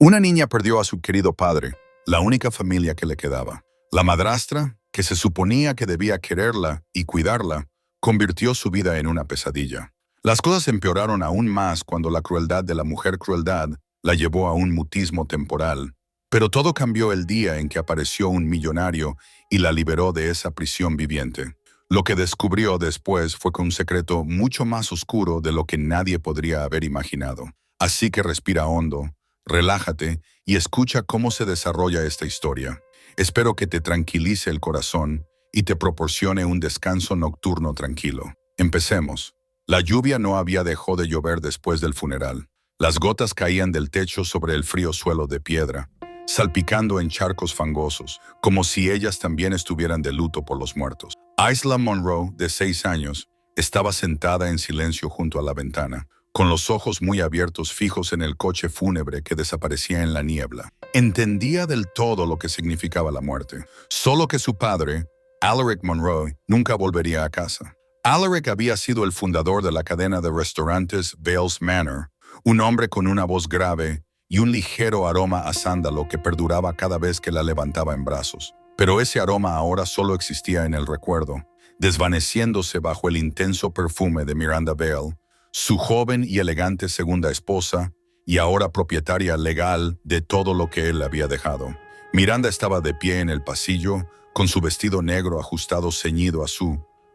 Una niña perdió a su querido padre, la única familia que le quedaba. La madrastra, que se suponía que debía quererla y cuidarla, convirtió su vida en una pesadilla. Las cosas empeoraron aún más cuando la crueldad de la mujer crueldad la llevó a un mutismo temporal. Pero todo cambió el día en que apareció un millonario y la liberó de esa prisión viviente. Lo que descubrió después fue un secreto mucho más oscuro de lo que nadie podría haber imaginado. Así que respira hondo, relájate y escucha cómo se desarrolla esta historia. Espero que te tranquilice el corazón y te proporcione un descanso nocturno tranquilo. Empecemos. La lluvia no había dejado de llover después del funeral. Las gotas caían del techo sobre el frío suelo de piedra, salpicando en charcos fangosos, como si ellas también estuvieran de luto por los muertos. Isla Monroe, de 6 años, estaba sentada en silencio junto a la ventana, con los ojos muy abiertos fijos en el coche fúnebre que desaparecía en la niebla. Entendía del todo lo que significaba la muerte, solo que su padre, Alaric Monroe, nunca volvería a casa. Alaric había sido el fundador de la cadena de restaurantes Vales Manor, un hombre con una voz grave y un ligero aroma a sándalo que perduraba cada vez que la levantaba en brazos. Pero ese aroma ahora solo existía en el recuerdo, desvaneciéndose bajo el intenso perfume de Miranda Vale, su joven y elegante segunda esposa y ahora propietaria legal de todo lo que él había dejado. Miranda estaba de pie en el pasillo, con su vestido negro ajustado ceñido a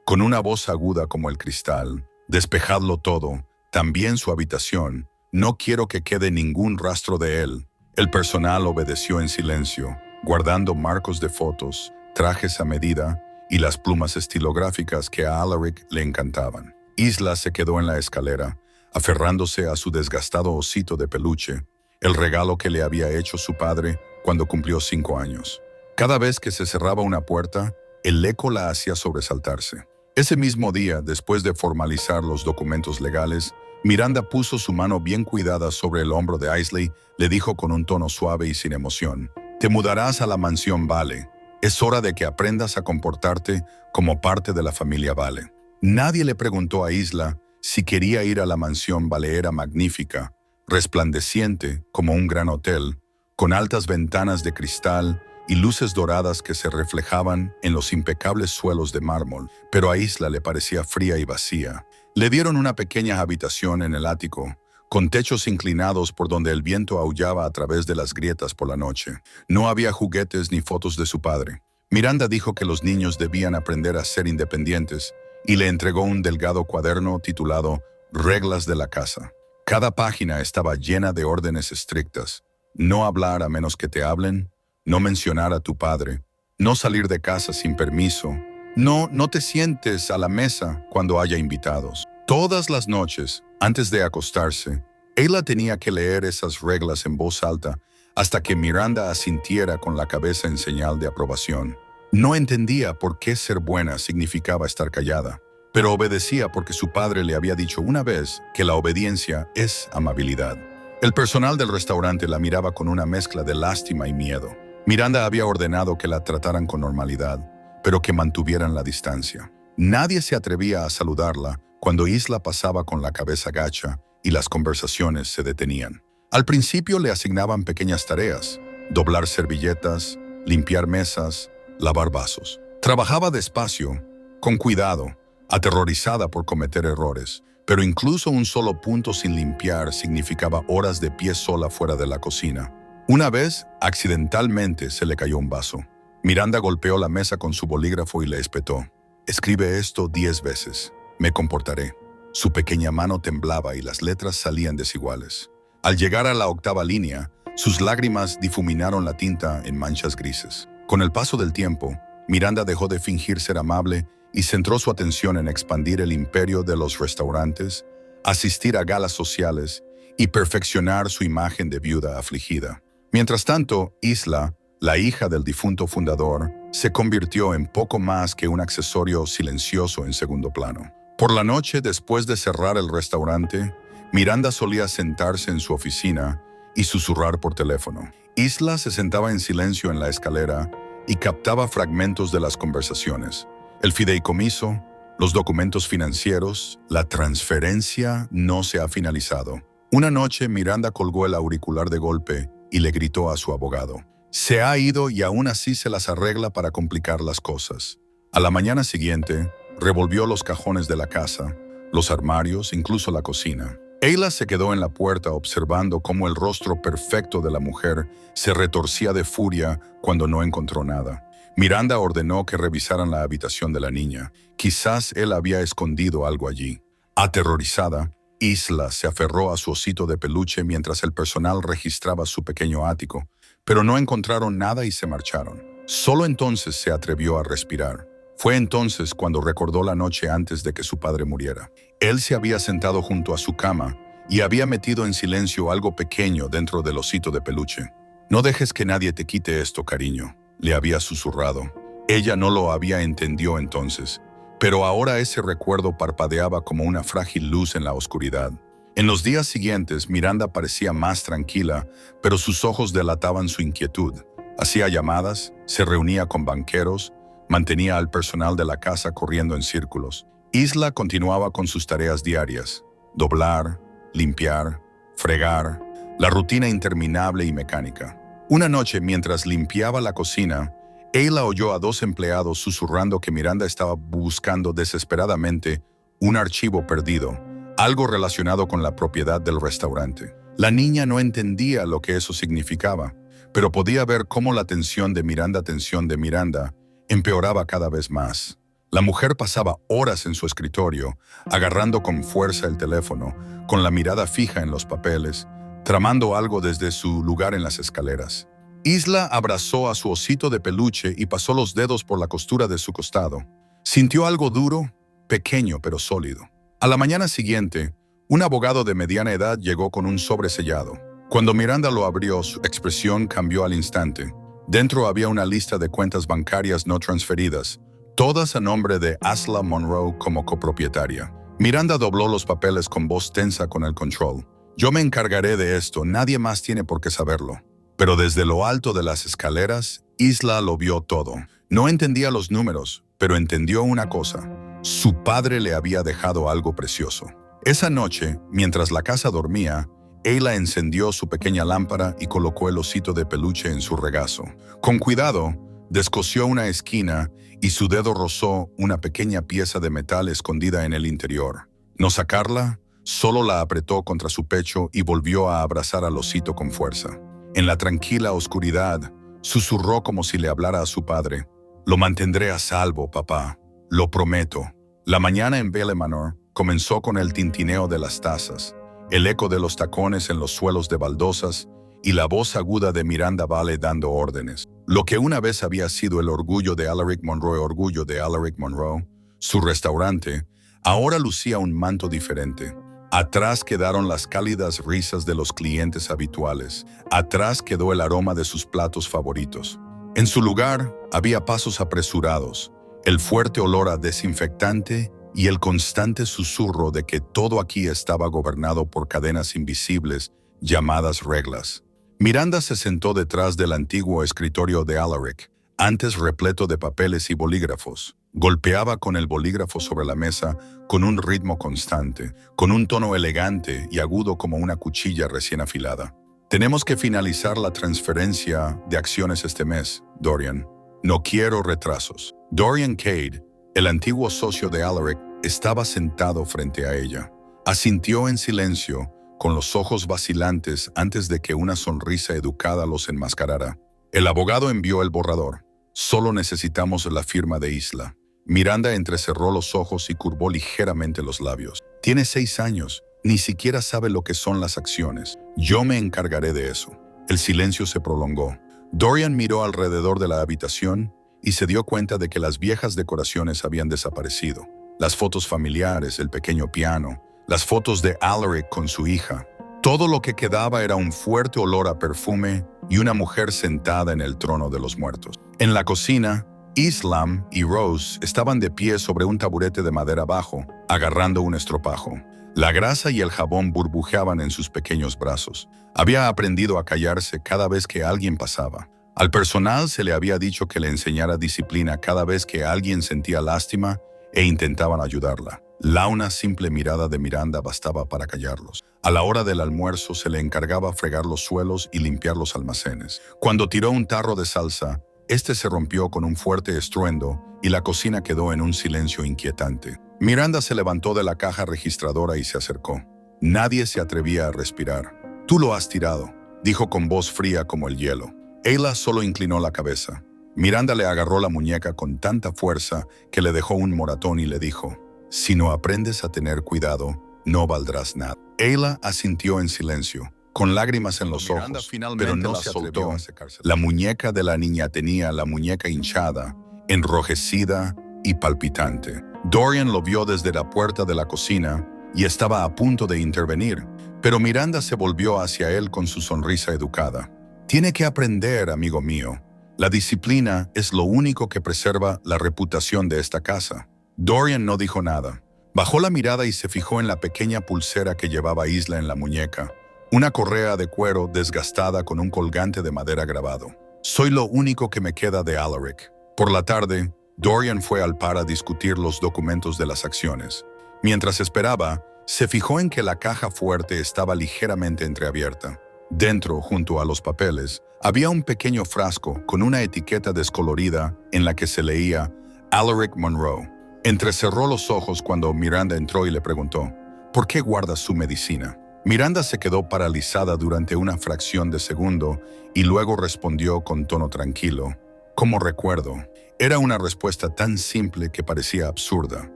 con una voz aguda como el cristal. Despejadlo todo, también su habitación. No quiero que quede ningún rastro de él. El personal obedeció en silencio, guardando marcos de fotos, trajes a medida y las plumas estilográficas que a Alaric le encantaban. Isla se quedó en la escalera, aferrándose a su desgastado osito de peluche, el regalo que le había hecho su padre cuando cumplió 5 años. Cada vez que se cerraba una puerta, el eco la hacía sobresaltarse. Ese mismo día, después de formalizar los documentos legales, Miranda puso su mano bien cuidada sobre el hombro de Isley, le dijo con un tono suave y sin emoción: «Te mudarás a la mansión Vale. Es hora de que aprendas a comportarte como parte de la familia Vale». Nadie le preguntó a Isla si quería ir a la mansión Vale. Era magnífica, resplandeciente como un gran hotel, con altas ventanas de cristal y luces doradas que se reflejaban en los impecables suelos de mármol, pero a Isla le parecía fría y vacía. Le dieron una pequeña habitación en el ático, con techos inclinados por donde el viento aullaba a través de las grietas por la noche. No había juguetes ni fotos de su padre. Miranda dijo que los niños debían aprender a ser independientes y le entregó un delgado cuaderno titulado Reglas de la casa. Cada página estaba llena de órdenes estrictas: no hablar a menos que te hablen, no mencionar a tu padre, no salir de casa sin permiso, no te sientes a la mesa cuando haya invitados. Todas las noches, antes de acostarse, ella tenía que leer esas reglas en voz alta hasta que Miranda asintiera con la cabeza en señal de aprobación. No entendía por qué ser buena significaba estar callada, pero obedecía porque su padre le había dicho una vez que la obediencia es amabilidad. El personal del restaurante la miraba con una mezcla de lástima y miedo. Miranda había ordenado que la trataran con normalidad, pero que mantuvieran la distancia. Nadie se atrevía a saludarla cuando Isla pasaba con la cabeza gacha y las conversaciones se detenían. Al principio le asignaban pequeñas tareas: doblar servilletas, limpiar mesas, lavar vasos. Trabajaba despacio, con cuidado, aterrorizada por cometer errores, pero incluso un solo punto sin limpiar significaba horas de pie sola fuera de la cocina. Una vez, accidentalmente, se le cayó un vaso. Miranda golpeó la mesa con su bolígrafo y le espetó: «Escribe esto 10 veces. Me comportaré». Su pequeña mano temblaba y las letras salían desiguales. Al llegar a la 8ª línea, sus lágrimas difuminaron la tinta en manchas grises. Con el paso del tiempo, Miranda dejó de fingir ser amable y centró su atención en expandir el imperio de los restaurantes, asistir a galas sociales y perfeccionar su imagen de viuda afligida. Mientras tanto, Isla, la hija del difunto fundador, se convirtió en poco más que un accesorio silencioso en segundo plano. Por la noche, después de cerrar el restaurante, Miranda solía sentarse en su oficina y susurrar por teléfono. Isla se sentaba en silencio en la escalera y captaba fragmentos de las conversaciones: el fideicomiso, los documentos financieros, la transferencia no se ha finalizado. Una noche Miranda colgó el auricular de golpe y le gritó a su abogado. Se ha ido y aún así se las arregla para complicar las cosas. A la mañana siguiente, revolvió los cajones de la casa, los armarios, incluso la cocina. Ayla se quedó en la puerta observando cómo el rostro perfecto de la mujer se retorcía de furia cuando no encontró nada. Miranda ordenó que revisaran la habitación de la niña. Quizás él había escondido algo allí. Aterrorizada, Isla se aferró a su osito de peluche mientras el personal registraba su pequeño ático, pero no encontraron nada y se marcharon. Solo entonces se atrevió a respirar. Fue entonces cuando recordó la noche antes de que su padre muriera. Él se había sentado junto a su cama y había metido en silencio algo pequeño dentro del osito de peluche. «No dejes que nadie te quite esto, cariño», le había susurrado. Ella no lo había entendido entonces, pero ahora ese recuerdo parpadeaba como una frágil luz en la oscuridad. En los días siguientes, Miranda parecía más tranquila, pero sus ojos delataban su inquietud. Hacía llamadas, se reunía con banqueros, mantenía al personal de la casa corriendo en círculos. Isla continuaba con sus tareas diarias: doblar, limpiar, fregar, la rutina interminable y mecánica. Una noche, mientras limpiaba la cocina, Ayla oyó a dos empleados susurrando que Miranda estaba buscando desesperadamente un archivo perdido, algo relacionado con la propiedad del restaurante. La niña no entendía lo que eso significaba, pero podía ver cómo la tensión de Miranda empeoraba cada vez más. La mujer pasaba horas en su escritorio, agarrando con fuerza el teléfono, con la mirada fija en los papeles, tramando algo desde su lugar en las escaleras. Isla abrazó a su osito de peluche y pasó los dedos por la costura de su costado. Sintió algo duro, pequeño pero sólido. A la mañana siguiente, un abogado de mediana edad llegó con un sobre sellado. Cuando Miranda lo abrió, su expresión cambió al instante. Dentro había una lista de cuentas bancarias no transferidas, todas a nombre de Asla Monroe como copropietaria. Miranda dobló los papeles con voz tensa con el control. «Yo me encargaré de esto, nadie más tiene por qué saberlo». Pero desde lo alto de las escaleras, Isla lo vio todo. No entendía los números, pero entendió una cosa: su padre le había dejado algo precioso. Esa noche, mientras la casa dormía, Ayla encendió su pequeña lámpara y colocó el osito de peluche en su regazo. Con cuidado, descosió una esquina y su dedo rozó una pequeña pieza de metal escondida en el interior. No sacarla, solo la apretó contra su pecho y volvió a abrazar al osito con fuerza. En la tranquila oscuridad, susurró como si le hablara a su padre: «Lo mantendré a salvo, papá. Lo prometo». La mañana en Belle Manor comenzó con el tintineo de las tazas, el eco de los tacones en los suelos de baldosas y la voz aguda de Miranda Vale dando órdenes. Lo que una vez había sido el orgullo de Alaric Monroe, su restaurante, ahora lucía un manto diferente. Atrás quedaron las cálidas risas de los clientes habituales. Atrás quedó el aroma de sus platos favoritos. En su lugar había pasos apresurados, el fuerte olor a desinfectante y el constante susurro de que todo aquí estaba gobernado por cadenas invisibles llamadas reglas. Miranda se sentó detrás del antiguo escritorio de Alaric, antes repleto de papeles y bolígrafos. Golpeaba con el bolígrafo sobre la mesa con un ritmo constante, con un tono elegante y agudo como una cuchilla recién afilada. «Tenemos que finalizar la transferencia de acciones este mes, Dorian. No quiero retrasos». Dorian Cade, el antiguo socio de Alaric, estaba sentado frente a ella. Asintió en silencio, con los ojos vacilantes antes de que una sonrisa educada los enmascarara. El abogado envió el borrador. «Solo necesitamos la firma de Isla». Miranda entrecerró los ojos y curvó ligeramente los labios. «Tiene 6 años. Ni siquiera sabe lo que son las acciones. Yo me encargaré de eso». El silencio se prolongó. Dorian miró alrededor de la habitación y se dio cuenta de que las viejas decoraciones habían desaparecido. Las fotos familiares, el pequeño piano, las fotos de Alaric con su hija. Todo lo que quedaba era un fuerte olor a perfume y una mujer sentada en el trono de los muertos. En la cocina, Islam y Rose estaban de pie sobre un taburete de madera bajo, agarrando un estropajo. La grasa y el jabón burbujeaban en sus pequeños brazos. Había aprendido a callarse cada vez que alguien pasaba. Al personal se le había dicho que le enseñara disciplina cada vez que alguien sentía lástima e intentaban ayudarla. Una simple mirada de Miranda bastaba para callarlos. A la hora del almuerzo se le encargaba fregar los suelos y limpiar los almacenes. Cuando tiró un tarro de salsa, este se rompió con un fuerte estruendo y la cocina quedó en un silencio inquietante. Miranda se levantó de la caja registradora y se acercó. Nadie se atrevía a respirar. «Tú lo has tirado», dijo con voz fría como el hielo. Ayla solo inclinó la cabeza. Miranda le agarró la muñeca con tanta fuerza que le dejó un moratón y le dijo: «Si no aprendes a tener cuidado, no valdrás nada». Ayla asintió en silencio, con lágrimas en los ojos, pero no se atrevió a secarse. La muñeca de la niña tenía la muñeca hinchada, enrojecida y palpitante. Dorian lo vio desde la puerta de la cocina y estaba a punto de intervenir, pero Miranda se volvió hacia él con su sonrisa educada. «Tiene que aprender, amigo mío. La disciplina es lo único que preserva la reputación de esta casa». Dorian no dijo nada. Bajó la mirada y se fijó en la pequeña pulsera que llevaba Isla en la muñeca, una correa de cuero desgastada con un colgante de madera grabado. «Soy lo único que me queda de Alaric». Por la tarde, Dorian fue al par a discutir los documentos de las acciones. Mientras esperaba, se fijó en que la caja fuerte estaba ligeramente entreabierta. Dentro, junto a los papeles, había un pequeño frasco con una etiqueta descolorida en la que se leía Alaric Monroe. Entrecerró los ojos cuando Miranda entró y le preguntó: «¿Por qué guardas su medicina?». Miranda se quedó paralizada durante una fracción de segundo y luego respondió con tono tranquilo: «¿Cómo recuerdo?». Era una respuesta tan simple que parecía absurda.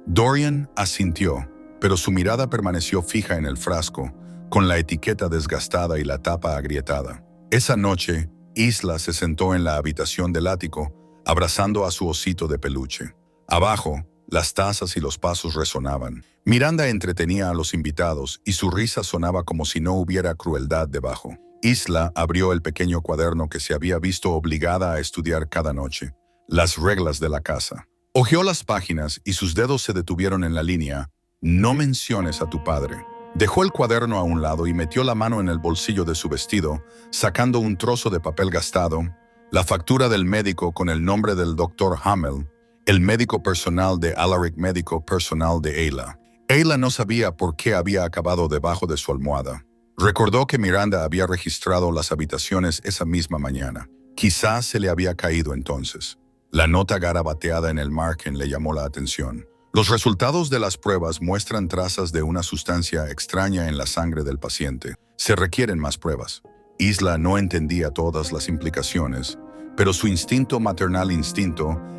Dorian asintió, pero su mirada permaneció fija en el frasco, con la etiqueta desgastada y la tapa agrietada. Esa noche, Isla se sentó en la habitación del ático, abrazando a su osito de peluche. Abajo, las tazas y los pasos resonaban. Miranda entretenía a los invitados y su risa sonaba como si no hubiera crueldad debajo. Isla abrió el pequeño cuaderno que se había visto obligada a estudiar cada noche: las reglas de la casa. Hojeó las páginas y sus dedos se detuvieron en la línea: «No menciones a tu padre». Dejó el cuaderno a un lado y metió la mano en el bolsillo de su vestido, sacando un trozo de papel gastado, la factura del médico con el nombre del Dr. Hamel, el médico personal de Alaric, médico personal de Ayla. Ayla no sabía por qué había acabado debajo de su almohada. Recordó que Miranda había registrado las habitaciones esa misma mañana. Quizás se le había caído entonces. La nota garabateada en el margen le llamó la atención. Los resultados de las pruebas muestran trazas de una sustancia extraña en la sangre del paciente. Se requieren más pruebas. Isla no entendía todas las implicaciones, pero su instinto maternal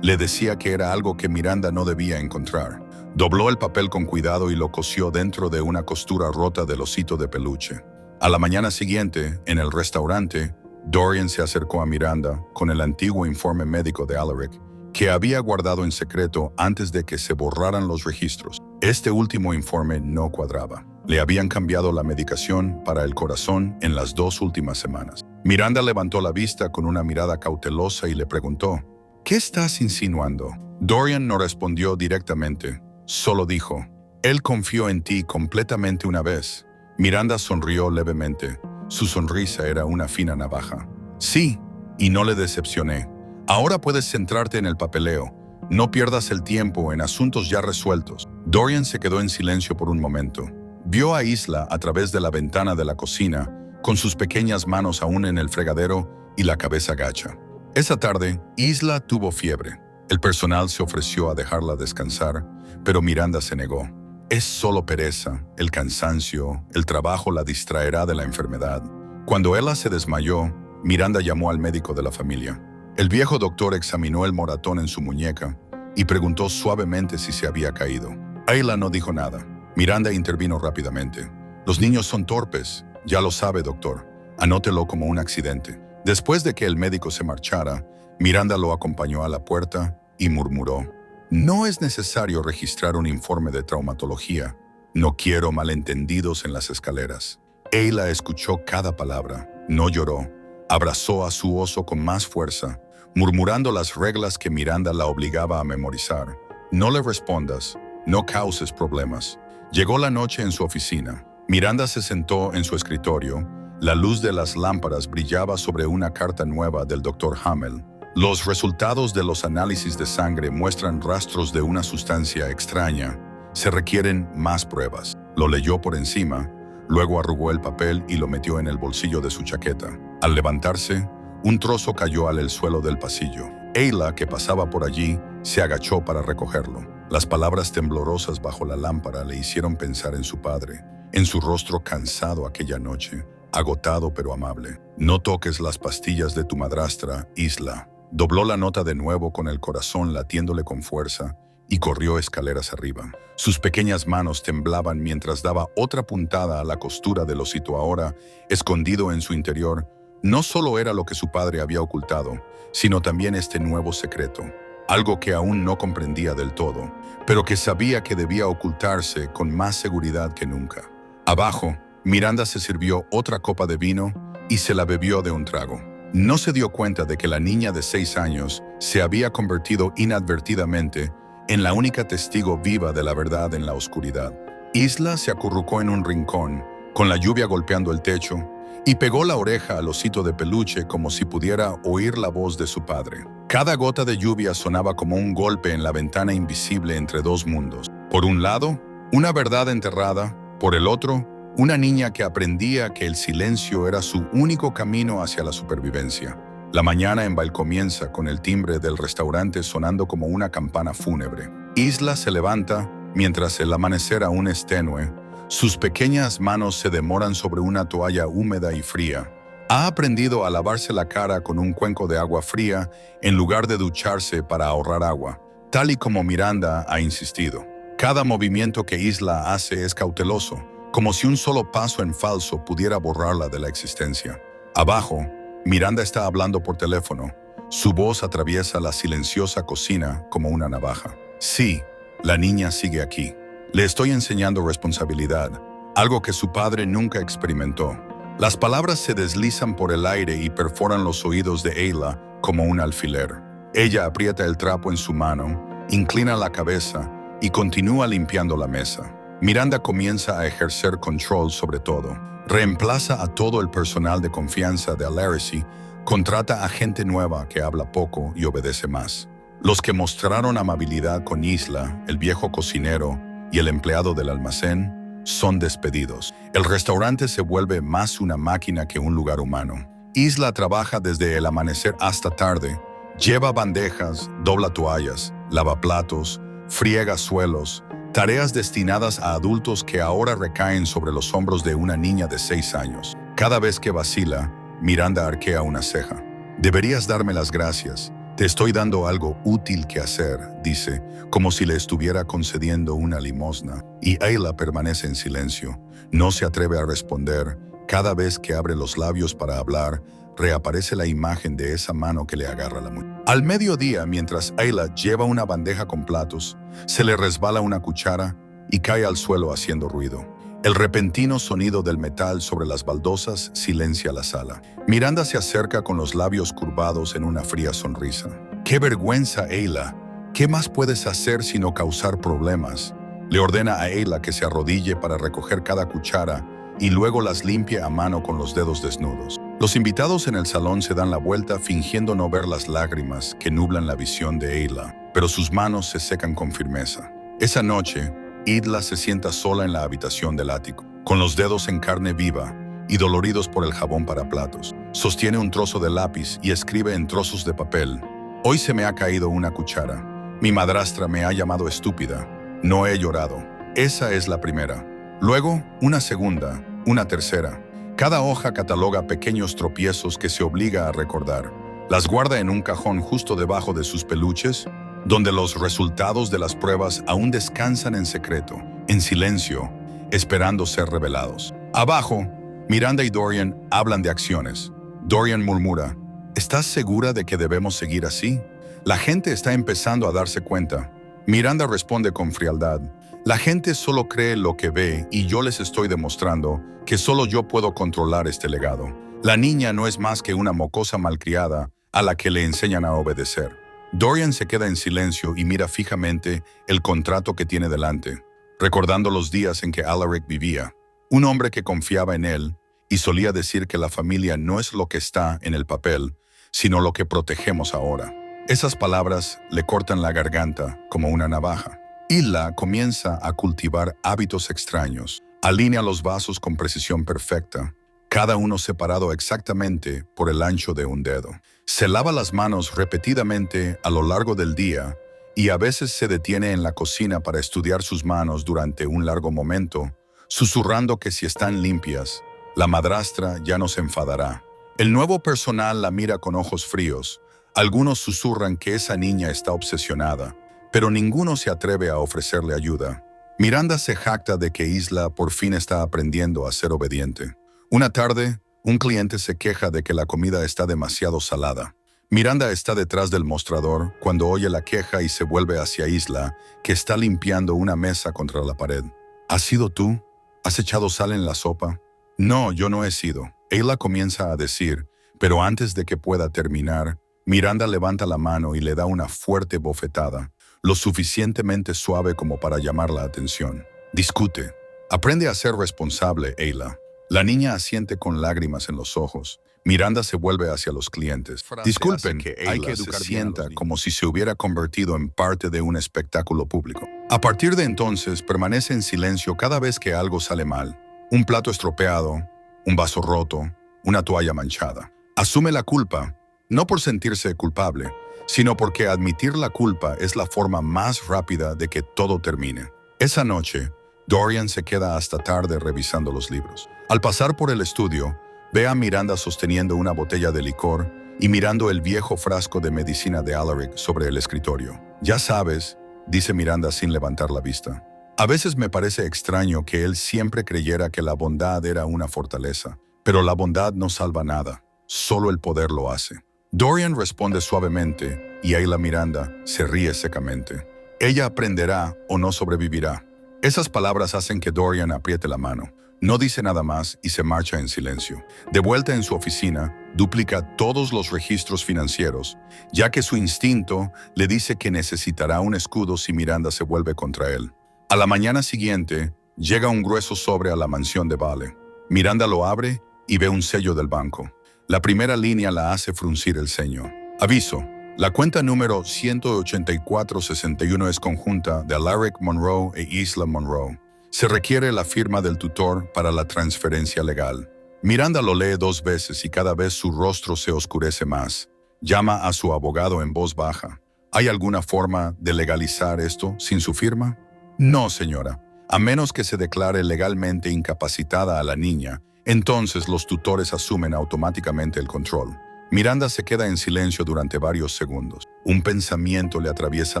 le decía que era algo que Miranda no debía encontrar. Dobló el papel con cuidado y lo cosió dentro de una costura rota del osito de peluche. A la mañana siguiente, en el restaurante, Dorian se acercó a Miranda con el antiguo informe médico de Alaric, que había guardado en secreto antes de que se borraran los registros. Este último informe no cuadraba. Le habían cambiado la medicación para el corazón en las 2 últimas semanas. Miranda levantó la vista con una mirada cautelosa y le preguntó: «¿Qué estás insinuando?». Dorian no respondió directamente, solo dijo: «Él confió en ti completamente una vez». Miranda sonrió levemente. Su sonrisa era una fina navaja. «Sí, y no le decepcioné. Ahora puedes centrarte en el papeleo. No pierdas el tiempo en asuntos ya resueltos». Dorian se quedó en silencio por un momento. Vio a Isla a través de la ventana de la cocina, con sus pequeñas manos aún en el fregadero y la cabeza gacha. Esa tarde, Isla tuvo fiebre. El personal se ofreció a dejarla descansar, pero Miranda se negó. «Es solo pereza, el cansancio, el trabajo la distraerá de la enfermedad». Cuando ella se desmayó, Miranda llamó al médico de la familia. El viejo doctor examinó el moratón en su muñeca y preguntó suavemente si se había caído. Ayla no dijo nada. Miranda intervino rápidamente. «Los niños son torpes. Ya lo sabe, doctor. Anótelo como un accidente». Después de que el médico se marchara, Miranda lo acompañó a la puerta y murmuró: «No es necesario registrar un informe de traumatología. No quiero malentendidos en las escaleras». Ayla escuchó cada palabra. No lloró. Abrazó a su oso con más fuerza, murmurando las reglas que Miranda la obligaba a memorizar. «No le respondas. No causes problemas». Llegó la noche en su oficina. Miranda se sentó en su escritorio. La luz de las lámparas brillaba sobre una carta nueva del Dr. Hamel. Los resultados de los análisis de sangre muestran rastros de una sustancia extraña, Se requieren más pruebas. Lo leyó por encima, luego arrugó el papel y lo metió en el bolsillo de su chaqueta. Al levantarse, un trozo cayó al suelo del pasillo. Ayla, que pasaba por allí, se agachó para recogerlo. Las palabras temblorosas bajo la lámpara le hicieron pensar en su padre, en su rostro cansado aquella noche, agotado pero amable. No toques las pastillas de tu madrastra, Isla. Dobló la nota de nuevo con el corazón latiéndole con fuerza y corrió escaleras arriba. Sus pequeñas manos temblaban mientras daba otra puntada a la costura del osito ahora, escondido en su interior. No solo era lo que su padre había ocultado, sino también este nuevo secreto, algo que aún no comprendía del todo, pero que sabía que debía ocultarse con más seguridad que nunca. Abajo, Miranda se sirvió otra copa de vino y se la bebió de un trago. No se dio cuenta de que la niña de 6 años se había convertido inadvertidamente en la única testigo viva de la verdad en la oscuridad. Isla se acurrucó en un rincón, con la lluvia golpeando el techo, y pegó la oreja al osito de peluche como si pudiera oír la voz de su padre. Cada gota de lluvia sonaba como un golpe en la ventana invisible entre dos mundos. Por un lado, una verdad enterrada, por el otro, una niña que aprendía que el silencio era su único camino hacia la supervivencia. La mañana en Vail comienza con el timbre del restaurante sonando como una campana fúnebre. Isla se levanta mientras el amanecer aún es tenue. Sus pequeñas manos se demoran sobre una toalla húmeda y fría. Ha aprendido a lavarse la cara con un cuenco de agua fría en lugar de ducharse para ahorrar agua, tal y como Miranda ha insistido. Cada movimiento que Isla hace es cauteloso, como si un solo paso en falso pudiera borrarla de la existencia. Abajo, Miranda está hablando por teléfono. Su voz atraviesa la silenciosa cocina como una navaja. Sí, la niña sigue aquí. Le estoy enseñando responsabilidad, algo que su padre nunca experimentó. Las palabras se deslizan por el aire y perforan los oídos de Ayla como un alfiler. Ella aprieta el trapo en su mano, inclina la cabeza y continúa limpiando la mesa. Miranda comienza a ejercer control sobre todo. Reemplaza a todo el personal de confianza de Alarici, contrata a gente nueva que habla poco y obedece más. Los que mostraron amabilidad con Isla, el viejo cocinero y el empleado del almacén, son despedidos. El restaurante se vuelve más una máquina que un lugar humano. Isla trabaja desde el amanecer hasta tarde, lleva bandejas, dobla toallas, lava platos, friega suelos, tareas destinadas a adultos que ahora recaen sobre los hombros de una niña de 6 años. Cada vez que vacila, Miranda arquea una ceja. Deberías darme las gracias. Te estoy dando algo útil que hacer, dice, como si le estuviera concediendo una limosna. Y Ayla permanece en silencio. No se atreve a responder. Cada vez que abre los labios para hablar, reaparece la imagen de esa mano que le agarra la muñeca. Al mediodía, mientras Ayla lleva una bandeja con platos, se le resbala una cuchara y cae al suelo haciendo ruido. El repentino sonido del metal sobre las baldosas silencia la sala. Miranda se acerca con los labios curvados en una fría sonrisa. ¡Qué vergüenza, Ayla! ¿Qué más puedes hacer sino causar problemas? Le ordena a Ayla que se arrodille para recoger cada cuchara y luego las limpie a mano con los dedos desnudos. Los invitados en el salón se dan la vuelta fingiendo no ver las lágrimas que nublan la visión de Ayla, pero sus manos se secan con firmeza. Esa noche, Isla se sienta sola en la habitación del ático, con los dedos en carne viva y doloridos por el jabón para platos. Sostiene un trozo de lápiz y escribe en trozos de papel: «Hoy se me ha caído una cuchara. Mi madrastra me ha llamado estúpida. No he llorado». Esa es la primera. Luego, una segunda, una tercera. Cada hoja cataloga pequeños tropiezos que se obliga a recordar. Las guarda en un cajón justo debajo de sus peluches, donde los resultados de las pruebas aún descansan en secreto, en silencio, esperando ser revelados. Abajo, Miranda y Dorian hablan de acciones. Dorian murmura: «¿Estás segura de que debemos seguir así? La gente está empezando a darse cuenta». Miranda responde con frialdad: «La gente solo cree lo que ve y yo les estoy demostrando que solo yo puedo controlar este legado. La niña no es más que una mocosa malcriada a la que le enseñan a obedecer». Dorian se queda en silencio y mira fijamente el contrato que tiene delante, recordando los días en que Alaric vivía, un hombre que confiaba en él y solía decir que la familia no es lo que está en el papel, sino lo que protegemos ahora. Esas palabras le cortan la garganta como una navaja. Isla comienza a cultivar hábitos extraños. Alinea los vasos con precisión perfecta, cada uno separado exactamente por el ancho de un dedo. Se lava las manos repetidamente a lo largo del día y a veces se detiene en la cocina para estudiar sus manos durante un largo momento, susurrando que si están limpias, la madrastra ya no se enfadará. El nuevo personal la mira con ojos fríos. Algunos susurran que esa niña está obsesionada, pero ninguno se atreve a ofrecerle ayuda. Miranda se jacta de que Isla por fin está aprendiendo a ser obediente. Una tarde, un cliente se queja de que la comida está demasiado salada. Miranda está detrás del mostrador cuando oye la queja y se vuelve hacia Isla, que está limpiando una mesa contra la pared. ¿Has sido tú? ¿Has echado sal en la sopa? No, yo no he sido. Ayla comienza a decir, pero antes de que pueda terminar, Miranda levanta la mano y le da una fuerte bofetada, lo suficientemente suave como para llamar la atención. Discute. Aprende a ser responsable, Ayla. La niña asiente con lágrimas en los ojos. Miranda se vuelve hacia los clientes. Disculpen, hay que educar sienta como si se hubiera convertido en parte de un espectáculo público. A partir de entonces, permanece en silencio cada vez que algo sale mal. Un plato estropeado, un vaso roto, una toalla manchada. Asume la culpa, no por sentirse culpable, sino porque admitir la culpa es la forma más rápida de que todo termine. Esa noche, Dorian se queda hasta tarde revisando los libros. Al pasar por el estudio, ve a Miranda sosteniendo una botella de licor y mirando el viejo frasco de medicina de Alaric sobre el escritorio. Ya sabes, dice Miranda sin levantar la vista. A veces me parece extraño que él siempre creyera que la bondad era una fortaleza, pero la bondad no salva nada, solo el poder lo hace. Dorian responde suavemente y Ayla Miranda se ríe secamente. Ella aprenderá o no sobrevivirá. Esas palabras hacen que Dorian apriete la mano. No dice nada más y se marcha en silencio. De vuelta en su oficina, duplica todos los registros financieros, ya que su instinto le dice que necesitará un escudo si Miranda se vuelve contra él. A la mañana siguiente, llega un grueso sobre a la mansión de Vale. Miranda lo abre y ve un sello del banco. La primera línea la hace fruncir el ceño. Aviso. La cuenta número 18461 es conjunta de Alaric Monroe e Isla Monroe. Se requiere la firma del tutor para la transferencia legal. Miranda lo lee 2 veces y cada vez su rostro se oscurece más. Llama a su abogado en voz baja. ¿Hay alguna forma de legalizar esto sin su firma? No, señora. A menos que se declare legalmente incapacitada a la niña, entonces los tutores asumen automáticamente el control. Miranda se queda en silencio durante varios segundos. Un pensamiento le atraviesa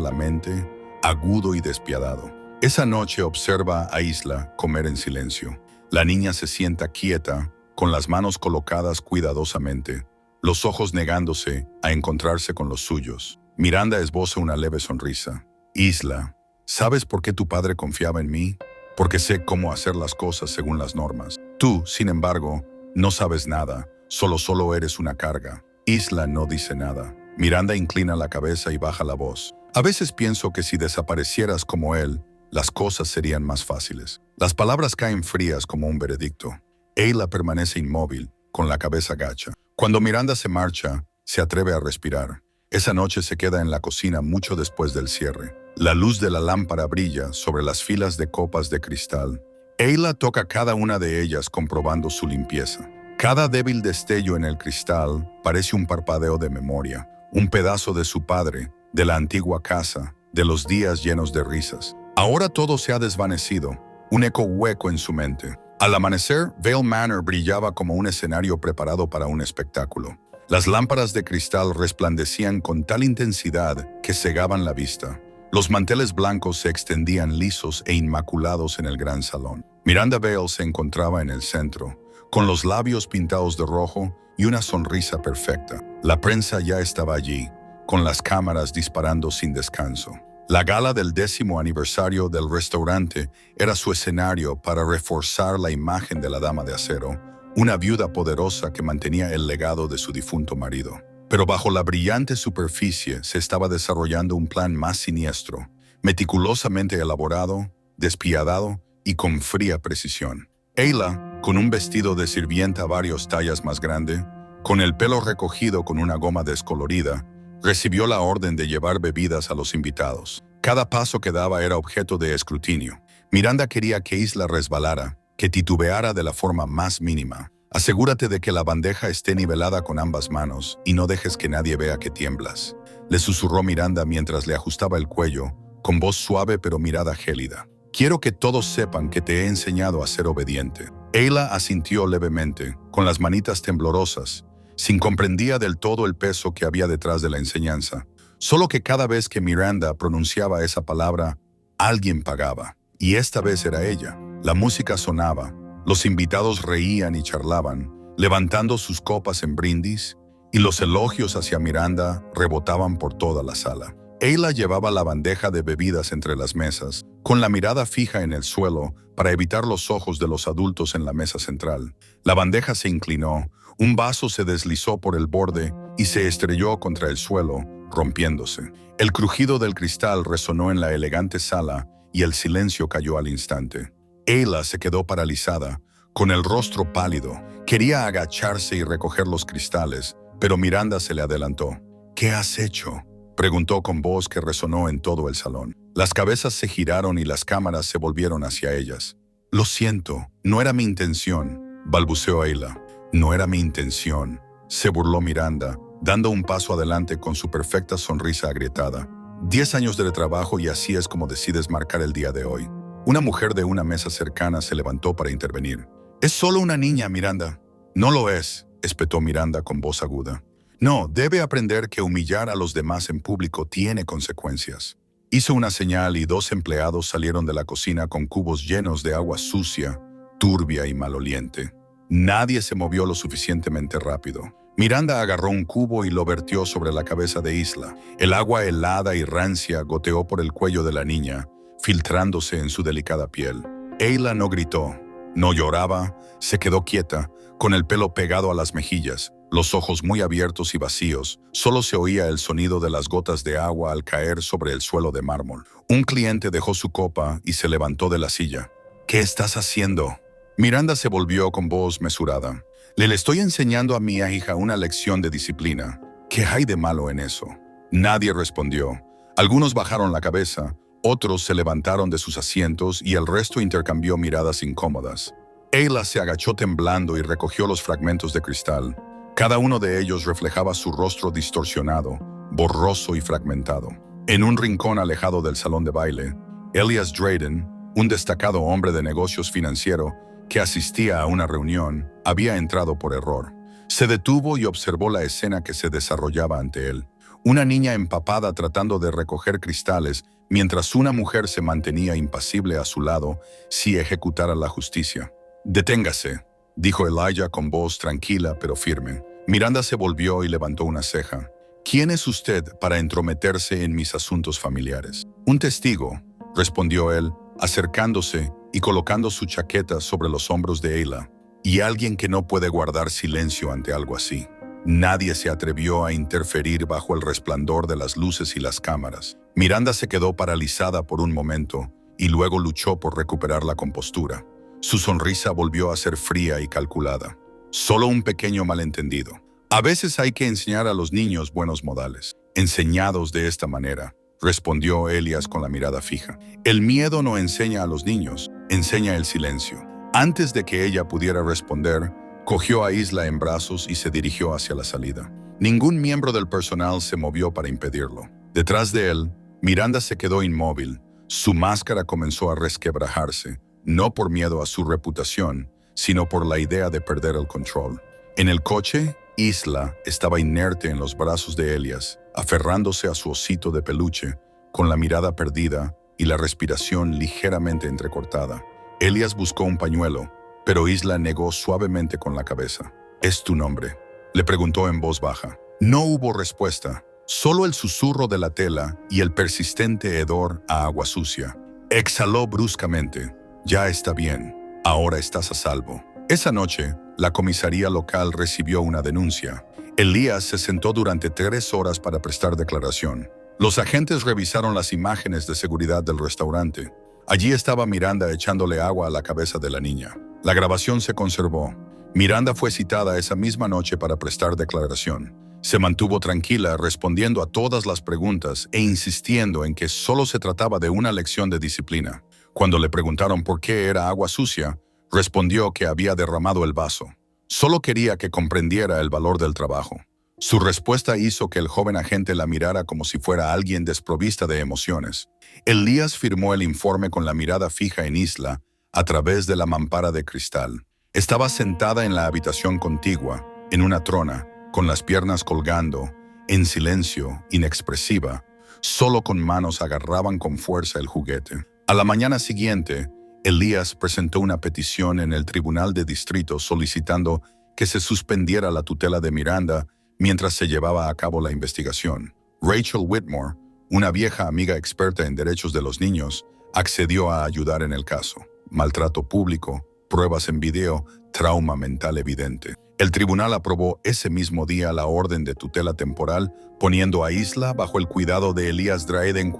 la mente, agudo y despiadado. Esa noche observa a Isla comer en silencio. La niña se sienta quieta, con las manos colocadas cuidadosamente, los ojos negándose a encontrarse con los suyos. Miranda esboza una leve sonrisa. Isla, ¿sabes por qué tu padre confiaba en mí? Porque sé cómo hacer las cosas según las normas. Tú, sin embargo, no sabes nada, solo eres una carga. Isla no dice nada. Miranda inclina la cabeza y baja la voz. A veces pienso que si desaparecieras como él, las cosas serían más fáciles. Las palabras caen frías como un veredicto. Ayla permanece inmóvil, con la cabeza gacha. Cuando Miranda se marcha, se atreve a respirar. Esa noche se queda en la cocina mucho después del cierre. La luz de la lámpara brilla sobre las filas de copas de cristal. Ayla toca cada una de ellas comprobando su limpieza. Cada débil destello en el cristal parece un parpadeo de memoria, un pedazo de su padre, de la antigua casa, de los días llenos de risas. Ahora todo se ha desvanecido, un eco hueco en su mente. Al amanecer, Vale Manor brillaba como un escenario preparado para un espectáculo. Las lámparas de cristal resplandecían con tal intensidad que cegaban la vista. Los manteles blancos se extendían lisos e inmaculados en el gran salón. Miranda Vale se encontraba en el centro, con los labios pintados de rojo y una sonrisa perfecta. La prensa ya estaba allí, con las cámaras disparando sin descanso. La gala del 10º aniversario del restaurante era su escenario para reforzar la imagen de la Dama de Acero, una viuda poderosa que mantenía el legado de su difunto marido. Pero bajo la brillante superficie se estaba desarrollando un plan más siniestro, meticulosamente elaborado, despiadado y con fría precisión. Ayla, con un vestido de sirvienta varios tallas más grande, con el pelo recogido con una goma descolorida, recibió la orden de llevar bebidas a los invitados. Cada paso que daba era objeto de escrutinio. Miranda quería que Isla resbalara, que titubeara de la forma más mínima. Asegúrate de que la bandeja esté nivelada con ambas manos y no dejes que nadie vea que tiemblas, le susurró Miranda mientras le ajustaba el cuello, con voz suave pero mirada gélida. Quiero que todos sepan que te he enseñado a ser obediente. Ayla asintió levemente, con las manitas temblorosas, sin comprendía del todo el peso que había detrás de la enseñanza. Solo que cada vez que Miranda pronunciaba esa palabra, alguien pagaba. Y esta vez era ella. La música sonaba, los invitados reían y charlaban, levantando sus copas en brindis, y los elogios hacia Miranda rebotaban por toda la sala. Ayla llevaba la bandeja de bebidas entre las mesas, con la mirada fija en el suelo para evitar los ojos de los adultos en la mesa central. La bandeja se inclinó, un vaso se deslizó por el borde y se estrelló contra el suelo, rompiéndose. El crujido del cristal resonó en la elegante sala y el silencio cayó al instante. Ayla se quedó paralizada, con el rostro pálido. Quería agacharse y recoger los cristales, pero Miranda se le adelantó. ¿Qué has hecho?, preguntó con voz que resonó en todo el salón. Las cabezas se giraron y las cámaras se volvieron hacia ellas. Lo siento, no era mi intención, balbuceó Ayla. No era mi intención, se burló Miranda, dando un paso adelante con su perfecta sonrisa agrietada. 10 años de trabajo y así es como decides marcar el día de hoy. Una mujer de una mesa cercana se levantó para intervenir. Es solo una niña, Miranda. No lo es, espetó Miranda con voz aguda. No, debe aprender que humillar a los demás en público tiene consecuencias. Hizo una señal y 2 empleados salieron de la cocina con cubos llenos de agua sucia, turbia y maloliente. Nadie se movió lo suficientemente rápido. Miranda agarró un cubo y lo vertió sobre la cabeza de Isla. El agua helada y rancia goteó por el cuello de la niña, filtrándose en su delicada piel. Ayla no gritó, no lloraba, se quedó quieta, con el pelo pegado a las mejillas, los ojos muy abiertos y vacíos. Solo se oía el sonido de las gotas de agua al caer sobre el suelo de mármol. Un cliente dejó su copa y se levantó de la silla. ¿Qué estás haciendo? Miranda se volvió con voz mesurada. Le estoy enseñando a mi hija una lección de disciplina. ¿Qué hay de malo en eso? Nadie respondió. Algunos bajaron la cabeza, otros se levantaron de sus asientos y el resto intercambió miradas incómodas. Ayla se agachó temblando y recogió los fragmentos de cristal. Cada uno de ellos reflejaba su rostro distorsionado, borroso y fragmentado. En un rincón alejado del salón de baile, Elias Drayden, un destacado hombre de negocios financiero que asistía a una reunión, había entrado por error. Se detuvo y observó la escena que se desarrollaba ante él. Una niña empapada tratando de recoger cristales mientras una mujer se mantenía impasible a su lado si ejecutara la justicia. «Deténgase», dijo Elijah con voz tranquila pero firme. Miranda se volvió y levantó una ceja. «¿Quién es usted para entrometerse en mis asuntos familiares?» «Un testigo», respondió él, acercándose y colocando su chaqueta sobre los hombros de Ayla. «Y alguien que no puede guardar silencio ante algo así». Nadie se atrevió a interferir bajo el resplandor de las luces y las cámaras. Miranda se quedó paralizada por un momento y luego luchó por recuperar la compostura. Su sonrisa volvió a ser fría y calculada. Solo un pequeño malentendido. A veces hay que enseñar a los niños buenos modales. Enseñados de esta manera, respondió Elias con la mirada fija. El miedo no enseña a los niños, enseña el silencio. Antes de que ella pudiera responder, cogió a Isla en brazos y se dirigió hacia la salida. Ningún miembro del personal se movió para impedirlo. Detrás de él, Miranda se quedó inmóvil. Su máscara comenzó a resquebrajarse, no por miedo a su reputación, sino por la idea de perder el control. En el coche, Isla estaba inerte en los brazos de Elias, aferrándose a su osito de peluche, con la mirada perdida y la respiración ligeramente entrecortada. Elias buscó un pañuelo, pero Isla negó suavemente con la cabeza. «¿Es tu nombre?», le preguntó en voz baja. No hubo respuesta, solo el susurro de la tela y el persistente hedor a agua sucia. Exhaló bruscamente. «Ya está bien, ahora estás a salvo». Esa noche, la comisaría local recibió una denuncia. Elías se sentó durante 3 horas para prestar declaración. Los agentes revisaron las imágenes de seguridad del restaurante. Allí estaba Miranda echándole agua a la cabeza de la niña. La grabación se conservó. Miranda fue citada esa misma noche para prestar declaración. Se mantuvo tranquila, respondiendo a todas las preguntas e insistiendo en que solo se trataba de una lección de disciplina. Cuando le preguntaron por qué era agua sucia, respondió que había derramado el vaso. Solo quería que comprendiera el valor del trabajo. Su respuesta hizo que el joven agente la mirara como si fuera alguien desprovista de emociones. Elías firmó el informe con la mirada fija en Isla a través de la mampara de cristal. Estaba sentada en la habitación contigua, en una trona, con las piernas colgando, en silencio, inexpresiva. Solo con manos agarraban con fuerza el juguete. A la mañana siguiente, Elías presentó una petición en el Tribunal de Distrito solicitando que se suspendiera la tutela de Miranda mientras se llevaba a cabo la investigación. Rachel Whitmore, una vieja amiga experta en derechos de los niños, accedió a ayudar en el caso. Maltrato público, pruebas en video, trauma mental evidente. El tribunal aprobó ese mismo día la orden de tutela temporal, poniendo a Isla bajo el cuidado de Elías Dryden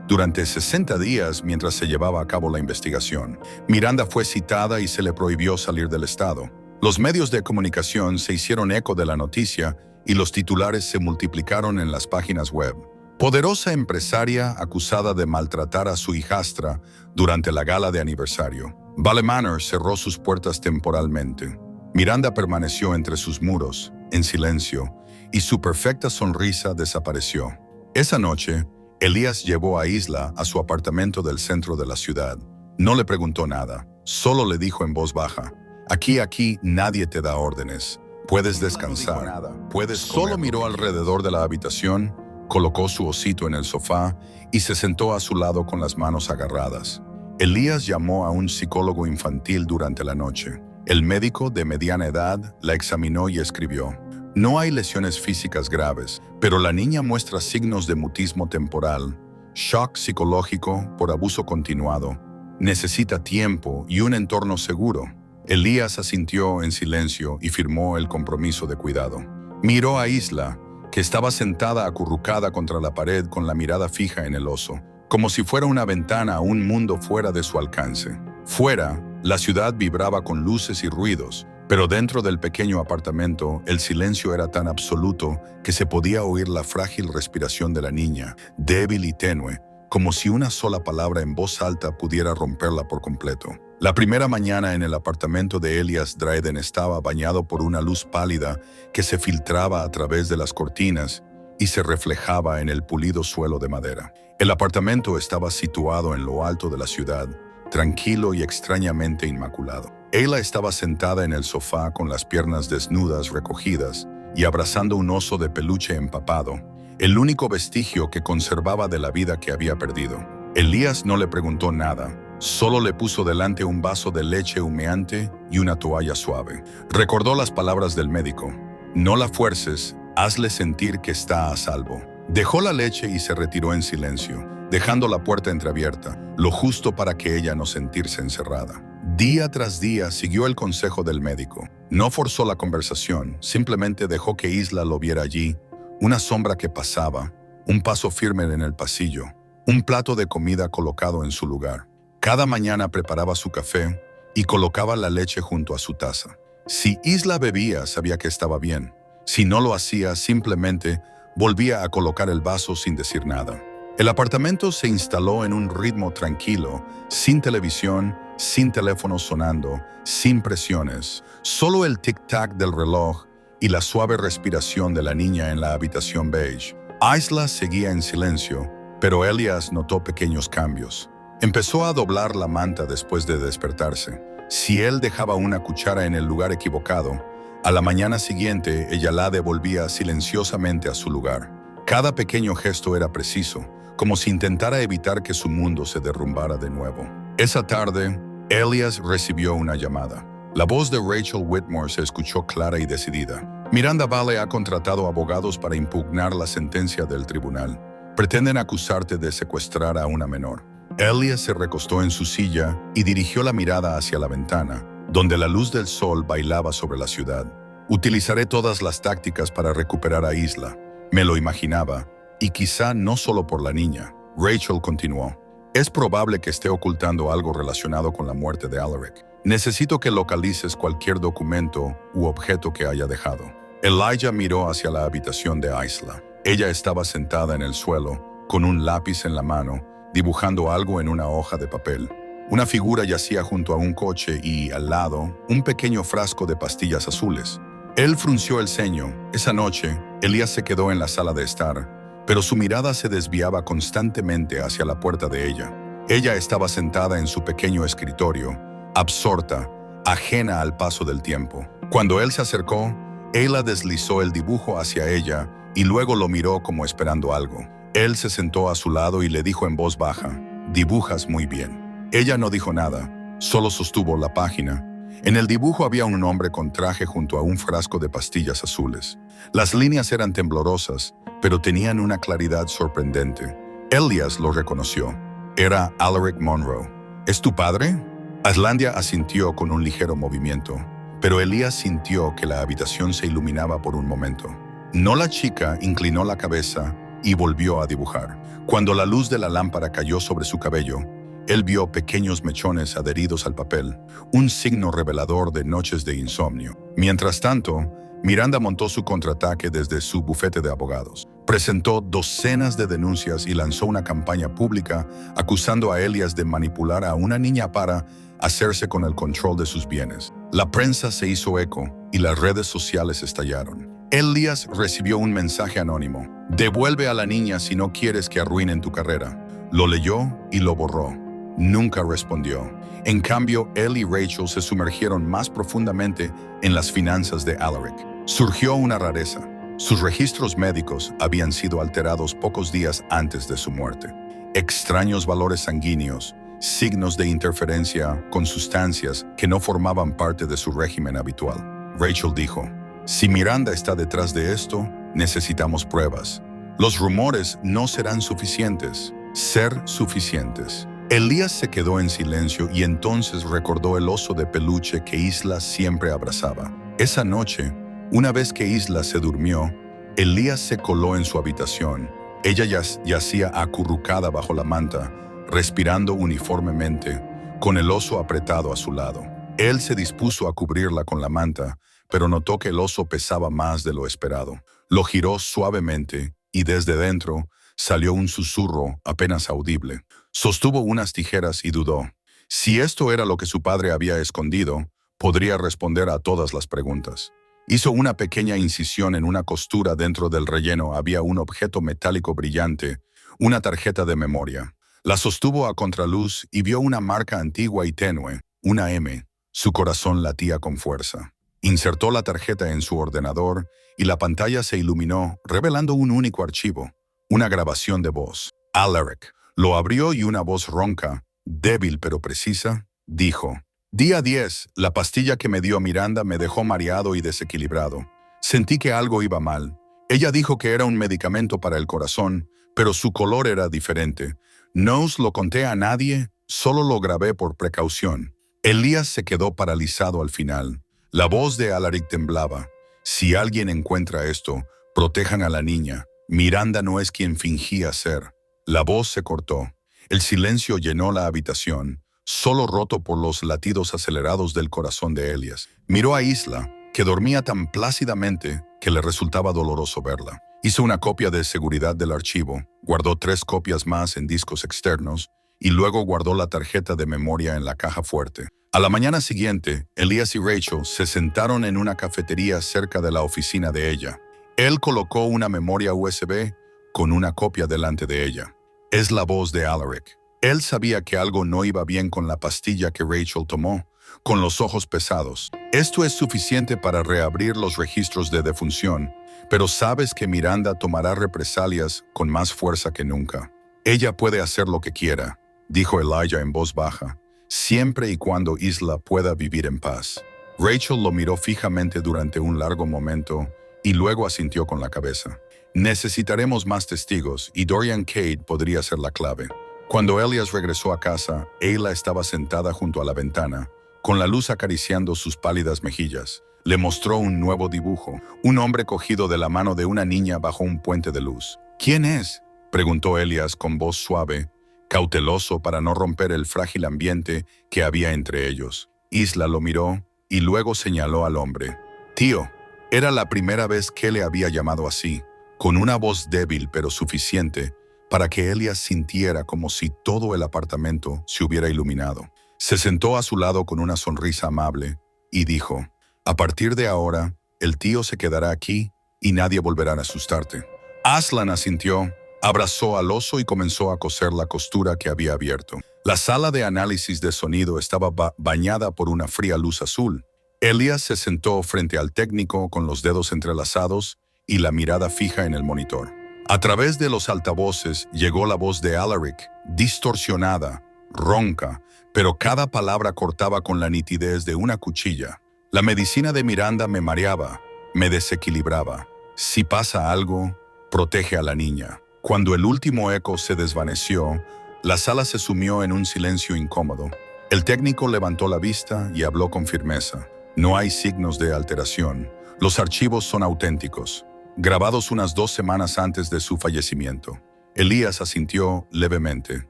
durante 60 días mientras se llevaba a cabo la investigación. Miranda fue citada y se le prohibió salir del estado. Los medios de comunicación se hicieron eco de la noticia y los titulares se multiplicaron en las páginas web. Poderosa empresaria acusada de maltratar a su hijastra durante la gala de aniversario. Valley Manor cerró sus puertas temporalmente. Miranda permaneció entre sus muros, en silencio, y su perfecta sonrisa desapareció. Esa noche, Elías llevó a Isla a su apartamento del centro de la ciudad. No le preguntó nada, solo le dijo en voz baja: Aquí nadie te da órdenes. Puedes descansar, puedes comer. Solo miró alrededor de la habitación, colocó su osito en el sofá y se sentó a su lado con las manos agarradas. Elías llamó a un psicólogo infantil durante la noche. El médico de mediana edad la examinó y escribió: no hay lesiones físicas graves, pero la niña muestra signos de mutismo temporal, shock psicológico por abuso continuado. Necesita tiempo y un entorno seguro. Elías asintió en silencio y firmó el compromiso de cuidado. Miró a Isla, que estaba sentada acurrucada contra la pared con la mirada fija en el oso, como si fuera una ventana a un mundo fuera de su alcance. Fuera, la ciudad vibraba con luces y ruidos, pero dentro del pequeño apartamento, el silencio era tan absoluto que se podía oír la frágil respiración de la niña, débil y tenue, como si una sola palabra en voz alta pudiera romperla por completo. La primera mañana en el apartamento de Elías Dryden estaba bañado por una luz pálida que se filtraba a través de las cortinas y se reflejaba en el pulido suelo de madera. El apartamento estaba situado en lo alto de la ciudad, tranquilo y extrañamente inmaculado. Ayla estaba sentada en el sofá con las piernas desnudas recogidas y abrazando un oso de peluche empapado, el único vestigio que conservaba de la vida que había perdido. Elías no le preguntó nada, solo le puso delante un vaso de leche humeante y una toalla suave. Recordó las palabras del médico: no la fuerces, hazle sentir que está a salvo. Dejó la leche y se retiró en silencio, dejando la puerta entreabierta, lo justo para que ella no sentirse encerrada. Día tras día siguió el consejo del médico. No forzó la conversación, simplemente dejó que Isla lo viera allí, una sombra que pasaba, un paso firme en el pasillo, un plato de comida colocado en su lugar. Cada mañana preparaba su café y colocaba la leche junto a su taza. Si Isla bebía, sabía que estaba bien. Si no lo hacía, simplemente volvía a colocar el vaso sin decir nada. El apartamento se instaló en un ritmo tranquilo, sin televisión, sin teléfono sonando, sin presiones. Solo el tic-tac del reloj y la suave respiración de la niña en la habitación beige. Isla seguía en silencio, pero Elías notó pequeños cambios. Empezó a doblar la manta después de despertarse. Si él dejaba una cuchara en el lugar equivocado, a la mañana siguiente ella la devolvía silenciosamente a su lugar. Cada pequeño gesto era preciso, como si intentara evitar que su mundo se derrumbara de nuevo. Esa tarde, Elías recibió una llamada. La voz de Rachel Whitmore se escuchó clara y decidida. Miranda Valley ha contratado abogados para impugnar la sentencia del tribunal. Pretenden acusarte de secuestrar a una menor. Elías se recostó en su silla y dirigió la mirada hacia la ventana, donde la luz del sol bailaba sobre la ciudad. Utilizaré todas las tácticas para recuperar a Isla. Me lo imaginaba, y quizá no solo por la niña. Rachel continuó. Es probable que esté ocultando algo relacionado con la muerte de Alaric. Necesito que localices cualquier documento u objeto que haya dejado. Elijah miró hacia la habitación de Isla. Ella estaba sentada en el suelo, con un lápiz en la mano, dibujando algo en una hoja de papel. Una figura yacía junto a un coche y, al lado, un pequeño frasco de pastillas azules. Él frunció el ceño. Esa noche, Elías se quedó en la sala de estar, pero su mirada se desviaba constantemente hacia la puerta de ella. Ella estaba sentada en su pequeño escritorio, absorta, ajena al paso del tiempo. Cuando él se acercó, Ayla deslizó el dibujo hacia ella y luego lo miró como esperando algo. Él se sentó a su lado y le dijo en voz baja, «Dibujas muy bien». Ella no dijo nada, solo sostuvo la página. En el dibujo había un hombre con traje junto a un frasco de pastillas azules. Las líneas eran temblorosas, pero tenían una claridad sorprendente. Elias lo reconoció. Era Alaric Monroe. «¿Es tu padre?» Aslandia asintió con un ligero movimiento, pero Elías sintió que la habitación se iluminaba por un momento. No, la chica inclinó la cabeza y volvió a dibujar. Cuando la luz de la lámpara cayó sobre su cabello, él vio pequeños mechones adheridos al papel, un signo revelador de noches de insomnio. Mientras tanto, Miranda montó su contraataque desde su bufete de abogados. Presentó docenas de denuncias y lanzó una campaña pública acusando a Elias de manipular a una niña para hacerse con el control de sus bienes. La prensa se hizo eco y las redes sociales estallaron. Elias recibió un mensaje anónimo. «Devuelve a la niña si no quieres que arruinen tu carrera». Lo leyó y lo borró. Nunca respondió. En cambio, él y Rachel se sumergieron más profundamente en las finanzas de Alaric. Surgió una rareza. Sus registros médicos habían sido alterados pocos días antes de su muerte. Extraños valores sanguíneos, signos de interferencia con sustancias que no formaban parte de su régimen habitual. Rachel dijo, «Si Miranda está detrás de esto, necesitamos pruebas. Los rumores no serán suficientes. Ser suficientes». Elías se quedó en silencio y entonces recordó el oso de peluche que Isla siempre abrazaba. Esa noche, una vez que Isla se durmió, Elías se coló en su habitación. Ella yacía acurrucada bajo la manta, respirando uniformemente, con el oso apretado a su lado. Él se dispuso a cubrirla con la manta, pero notó que el oso pesaba más de lo esperado. Lo giró suavemente y desde dentro salió un susurro apenas audible. Sostuvo unas tijeras y dudó. Si esto era lo que su padre había escondido, podría responder a todas las preguntas. Hizo una pequeña incisión en una costura. Dentro del relleno había un objeto metálico brillante, una tarjeta de memoria. La sostuvo a contraluz y vio una marca antigua y tenue, una M. Su corazón latía con fuerza. Insertó la tarjeta en su ordenador y la pantalla se iluminó, revelando un único archivo, una grabación de voz. Alaric. Lo abrió y una voz ronca, débil pero precisa, dijo, «Día 10, la pastilla que me dio Miranda me dejó mareado y desequilibrado. Sentí que algo iba mal. Ella dijo que era un medicamento para el corazón, pero su color era diferente. No os lo conté a nadie, solo lo grabé por precaución». Elías se quedó paralizado al final. La voz de Alaric temblaba. «Si alguien encuentra esto, protejan a la niña. Miranda no es quien fingía ser». La voz se cortó. El silencio llenó la habitación, solo roto por los latidos acelerados del corazón de Elias. Miró a Isla, que dormía tan plácidamente que le resultaba doloroso verla. Hizo una copia de seguridad del archivo, guardó 3 copias más en discos externos y luego guardó la tarjeta de memoria en la caja fuerte. A la mañana siguiente, Elías y Rachel se sentaron en una cafetería cerca de la oficina de ella. Él colocó una memoria USB con una copia delante de ella. Es la voz de Alaric. Él sabía que algo no iba bien con la pastilla que Rachel tomó, con los ojos pesados. Esto es suficiente para reabrir los registros de defunción, pero sabes que Miranda tomará represalias con más fuerza que nunca. Ella puede hacer lo que quiera, dijo Elijah en voz baja, siempre y cuando Isla pueda vivir en paz. Rachel lo miró fijamente durante un largo momento y luego asintió con la cabeza. Necesitaremos más testigos y Dorian Cade podría ser la clave. Cuando Elias regresó a casa, Ayla estaba sentada junto a la ventana, con la luz acariciando sus pálidas mejillas. Le mostró un nuevo dibujo, un hombre cogido de la mano de una niña bajo un puente de luz. «¿Quién es?», preguntó Elias con voz suave, cauteloso para no romper el frágil ambiente que había entre ellos. Isla lo miró y luego señaló al hombre. «Tío». Era la primera vez que le había llamado así, con una voz débil pero suficiente para que Elias sintiera como si todo el apartamento se hubiera iluminado. Se sentó a su lado con una sonrisa amable y dijo, «A partir de ahora, el tío se quedará aquí y nadie volverá a asustarte». Aslan asintió, abrazó al oso y comenzó a coser la costura que había abierto. La sala de análisis de sonido estaba bañada por una fría luz azul. Elias se sentó frente al técnico con los dedos entrelazados y la mirada fija en el monitor. A través de los altavoces llegó la voz de Alaric, distorsionada, ronca, pero cada palabra cortaba con la nitidez de una cuchilla. La medicina de Miranda me mareaba, me desequilibraba. Si pasa algo, protege a la niña. Cuando el último eco se desvaneció, la sala se sumió en un silencio incómodo. El técnico levantó la vista y habló con firmeza. No hay signos de alteración. Los archivos son auténticos, grabados unas 2 semanas antes de su fallecimiento. Elías asintió levemente.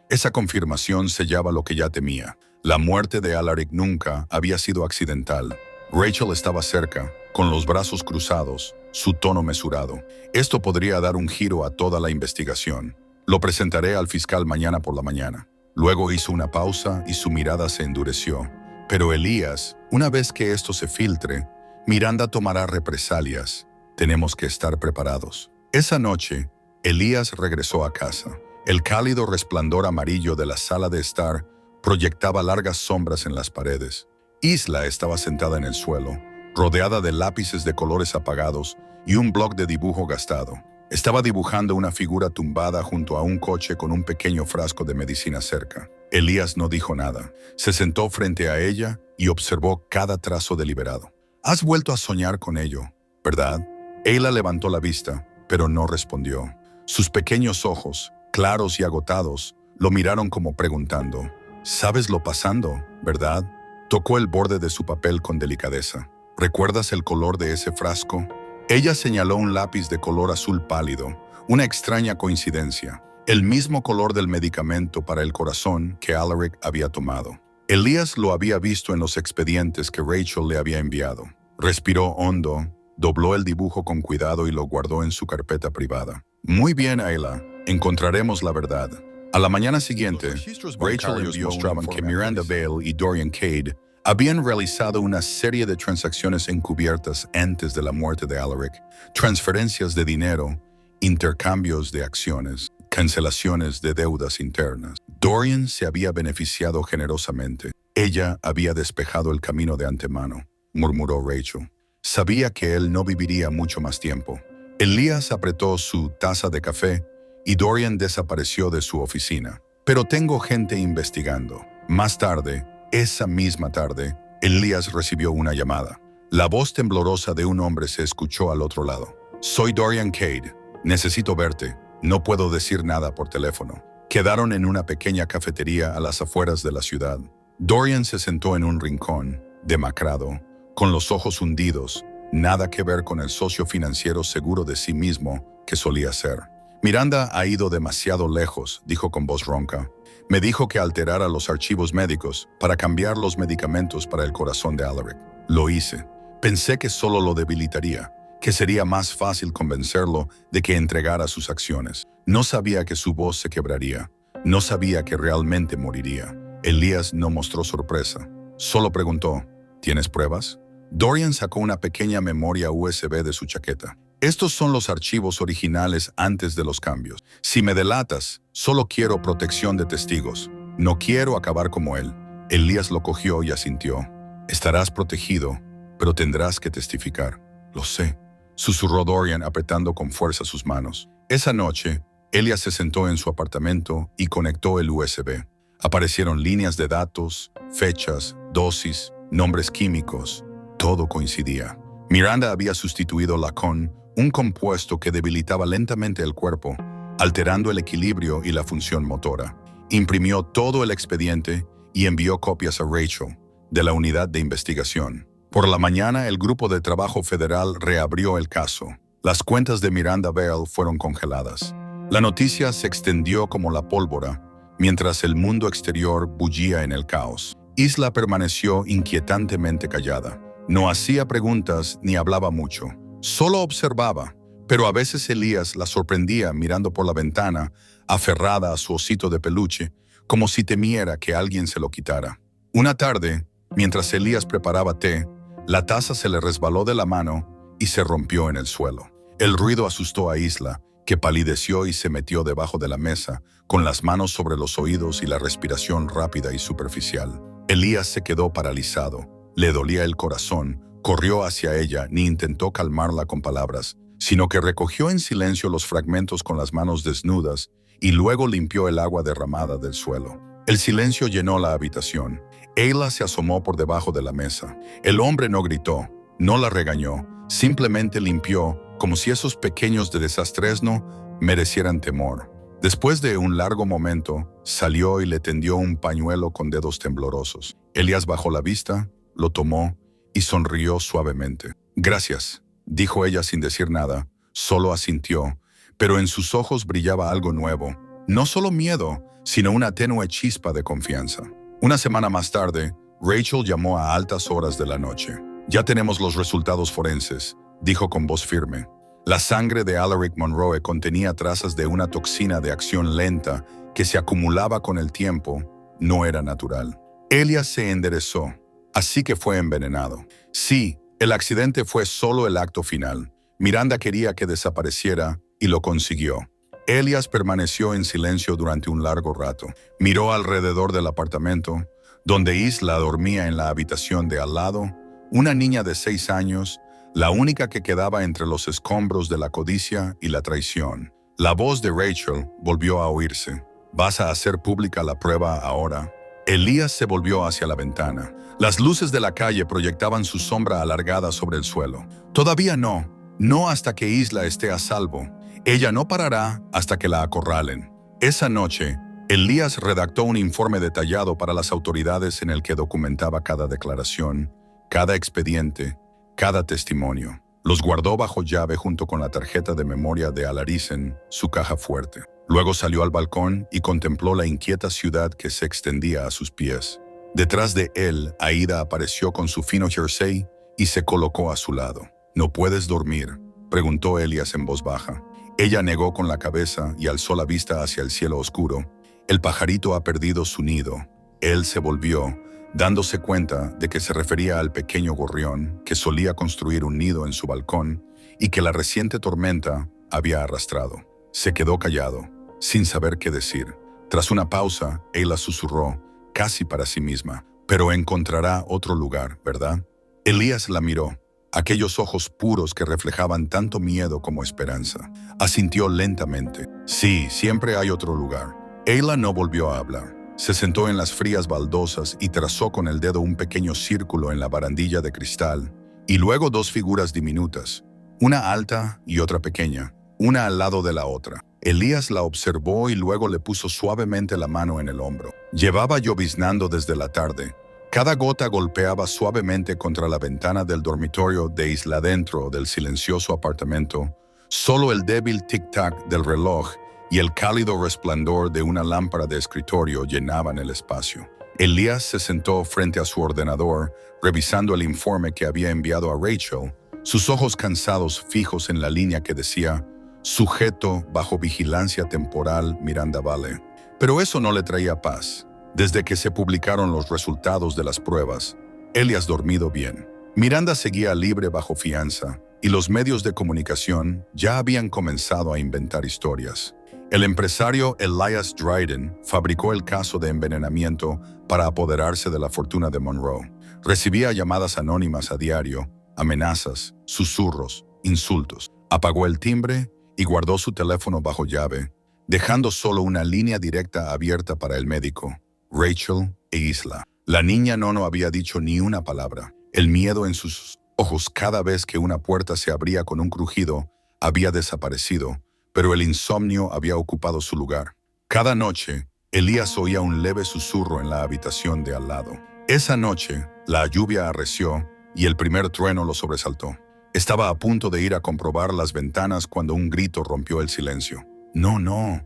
Esa confirmación sellaba lo que ya temía. La muerte de Alaric nunca había sido accidental. Rachel estaba cerca, con los brazos cruzados, su tono mesurado. Esto podría dar un giro a toda la investigación. Lo presentaré al fiscal mañana por la mañana. Luego hizo una pausa y su mirada se endureció. Pero Elías, una vez que esto se filtre, Miranda tomará represalias. Tenemos que estar preparados. Esa noche, Elías regresó a casa. El cálido resplandor amarillo de la sala de estar proyectaba largas sombras en las paredes. Isla estaba sentada en el suelo, rodeada de lápices de colores apagados y un bloc de dibujo gastado. Estaba dibujando una figura tumbada junto a un coche con un pequeño frasco de medicina cerca. Elías no dijo nada. Se sentó frente a ella y observó cada trazo deliberado. «Has vuelto a soñar con ello, ¿verdad?» Ayla levantó la vista, pero no respondió. Sus pequeños ojos, claros y agotados, lo miraron como preguntando, «¿Sabes lo pasando, verdad?» Tocó el borde de su papel con delicadeza. «¿Recuerdas el color de ese frasco?» Ella señaló un lápiz de color azul pálido, una extraña coincidencia, el mismo color del medicamento para el corazón que Alaric había tomado. Elías lo había visto en los expedientes que Rachel le había enviado. Respiró hondo, dobló el dibujo con cuidado y lo guardó en su carpeta privada. «Muy bien, Ayla, encontraremos la verdad». A la mañana siguiente, Rachel envió mostraban que Miranda Vale y Dorian Cade habían realizado una serie de transacciones encubiertas antes de la muerte de Alaric, transferencias de dinero, intercambios de acciones, cancelaciones de deudas internas. Dorian se había beneficiado generosamente. Ella había despejado el camino de antemano, murmuró Rachel. Sabía que él no viviría mucho más tiempo. Elías apretó su taza de café y Dorian desapareció de su oficina. «Pero tengo gente investigando». Más tarde, esa misma tarde, Elías recibió una llamada. La voz temblorosa de un hombre se escuchó al otro lado. «Soy Dorian Cade. Necesito verte. No puedo decir nada por teléfono». Quedaron en una pequeña cafetería a las afueras de la ciudad. Dorian se sentó en un rincón, demacrado, con los ojos hundidos, nada que ver con el socio financiero seguro de sí mismo que solía ser. «Miranda ha ido demasiado lejos», dijo con voz ronca. «Me dijo que alterara los archivos médicos para cambiar los medicamentos para el corazón de Alaric. Lo hice. Pensé que solo lo debilitaría, que sería más fácil convencerlo de que entregara sus acciones. No sabía que su voz se quebraría. No sabía que realmente moriría». Elías no mostró sorpresa. Solo preguntó, «¿Tienes pruebas?» Dorian sacó una pequeña memoria USB de su chaqueta. «Estos son los archivos originales antes de los cambios. Si me delatas, solo quiero protección de testigos. No quiero acabar como él». Elías lo cogió y asintió. «Estarás protegido, pero tendrás que testificar». «Lo sé», susurró Dorian apretando con fuerza sus manos. Esa noche, Elías se sentó en su apartamento y conectó el USB. Aparecieron líneas de datos, fechas, dosis, nombres químicos. Todo coincidía. Miranda había sustituido Lacón, un compuesto que debilitaba lentamente el cuerpo, alterando el equilibrio y la función motora. Imprimió todo el expediente y envió copias a Rachel, de la unidad de investigación. Por la mañana, el grupo de trabajo federal reabrió el caso. Las cuentas de Miranda Vale fueron congeladas. La noticia se extendió como la pólvora, mientras el mundo exterior bullía en el caos. Isla permaneció inquietantemente callada. No hacía preguntas ni hablaba mucho. Solo observaba. Pero a veces Elías la sorprendía mirando por la ventana, aferrada a su osito de peluche, como si temiera que alguien se lo quitara. Una tarde, mientras Elías preparaba té, la taza se le resbaló de la mano y se rompió en el suelo. El ruido asustó a Isla, que palideció y se metió debajo de la mesa, con las manos sobre los oídos y la respiración rápida y superficial. Elías se quedó paralizado. Le dolía el corazón, corrió hacia ella ni intentó calmarla con palabras, sino que recogió en silencio los fragmentos con las manos desnudas y luego limpió el agua derramada del suelo. El silencio llenó la habitación. Ayla se asomó por debajo de la mesa. El hombre no gritó, no la regañó, simplemente limpió, como si esos pequeños de desastresno merecieran temor. Después de un largo momento, salió y le tendió un pañuelo con dedos temblorosos. Elías bajó la vista, lo tomó y sonrió suavemente. «Gracias», dijo ella sin decir nada, solo asintió, pero en sus ojos brillaba algo nuevo. No solo miedo, sino una tenue chispa de confianza. Una semana más tarde, Rachel llamó a altas horas de la noche. «Ya tenemos los resultados forenses», dijo con voz firme. La sangre de Alaric Monroe contenía trazas de una toxina de acción lenta que se acumulaba con el tiempo. No era natural. Elías se enderezó. Así que fue envenenado. Sí, el accidente fue solo el acto final. Miranda quería que desapareciera y lo consiguió. Elías permaneció en silencio durante un largo rato. Miró alrededor del apartamento, donde Isla dormía en la habitación de al lado, una niña de 6 años, la única que quedaba entre los escombros de la codicia y la traición. La voz de Rachel volvió a oírse. «¿Vas a hacer pública la prueba ahora?» Elías se volvió hacia la ventana. Las luces de la calle proyectaban su sombra alargada sobre el suelo. «Todavía no. No hasta que Isla esté a salvo. Ella no parará hasta que la acorralen». Esa noche, Elías redactó un informe detallado para las autoridades en el que documentaba cada declaración, cada expediente, cada testimonio. Los guardó bajo llave junto con la tarjeta de memoria de Alaricen, su caja fuerte. Luego salió al balcón y contempló la inquieta ciudad que se extendía a sus pies. Detrás de él, Aida apareció con su fino jersey y se colocó a su lado. «¿No puedes dormir?», preguntó Elías en voz baja. Ella negó con la cabeza y alzó la vista hacia el cielo oscuro. «El pajarito ha perdido su nido». Él se volvió, dándose cuenta de que se refería al pequeño gorrión que solía construir un nido en su balcón y que la reciente tormenta había arrastrado. Se quedó callado, sin saber qué decir. Tras una pausa, Ayla susurró, casi para sí misma, «Pero encontrará otro lugar, ¿verdad?». Elías la miró, aquellos ojos puros que reflejaban tanto miedo como esperanza. Asintió lentamente. «Sí, siempre hay otro lugar». Ayla no volvió a hablar. Se sentó en las frías baldosas y trazó con el dedo un pequeño círculo en la barandilla de cristal, y luego 2 figuras diminutas, una alta y otra pequeña, una al lado de la otra. Elías la observó y luego le puso suavemente la mano en el hombro. Llevaba lloviznando desde la tarde. Cada gota golpeaba suavemente contra la ventana del dormitorio de Isla dentro del silencioso apartamento. Solo el débil tic-tac del reloj y el cálido resplandor de una lámpara de escritorio llenaban el espacio. Elías se sentó frente a su ordenador, revisando el informe que había enviado a Rachel, sus ojos cansados fijos en la línea que decía «Sujeto bajo vigilancia temporal Miranda Vale». Pero eso no le traía paz. Desde que se publicaron los resultados de las pruebas, Elías dormido bien. Miranda seguía libre bajo fianza, y los medios de comunicación ya habían comenzado a inventar historias. El empresario Elias Dryden fabricó el caso de envenenamiento para apoderarse de la fortuna de Monroe. Recibía llamadas anónimas a diario, amenazas, susurros, insultos. Apagó el timbre y guardó su teléfono bajo llave, dejando solo una línea directa abierta para el médico, Rachel e Isla. La niña no había dicho ni una palabra. El miedo en sus ojos cada vez que una puerta se abría con un crujido había desaparecido, pero el insomnio había ocupado su lugar. Cada noche, Elías oía un leve susurro en la habitación de al lado. Esa noche, la lluvia arreció y el primer trueno lo sobresaltó. Estaba a punto de ir a comprobar las ventanas cuando un grito rompió el silencio. No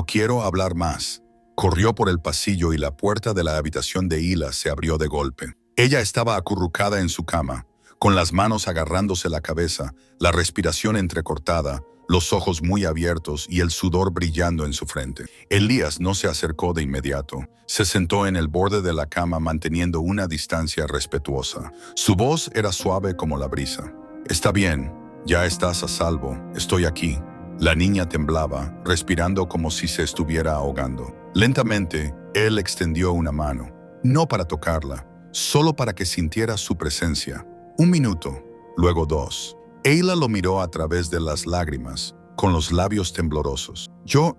quiero hablar más». Corrió por el pasillo y la puerta de la habitación de Isla se abrió de golpe. Ella estaba acurrucada en su cama, con las manos agarrándose la cabeza, la respiración entrecortada, los ojos muy abiertos y el sudor brillando en su frente. Elías no se acercó de inmediato. Se sentó en el borde de la cama manteniendo una distancia respetuosa. Su voz era suave como la brisa. «Está bien, ya estás a salvo, estoy aquí». La niña temblaba, respirando como si se estuviera ahogando. Lentamente, él extendió una mano, no para tocarla, solo para que sintiera su presencia. 1 minuto, luego 2. Ayla lo miró a través de las lágrimas, con los labios temblorosos. Yo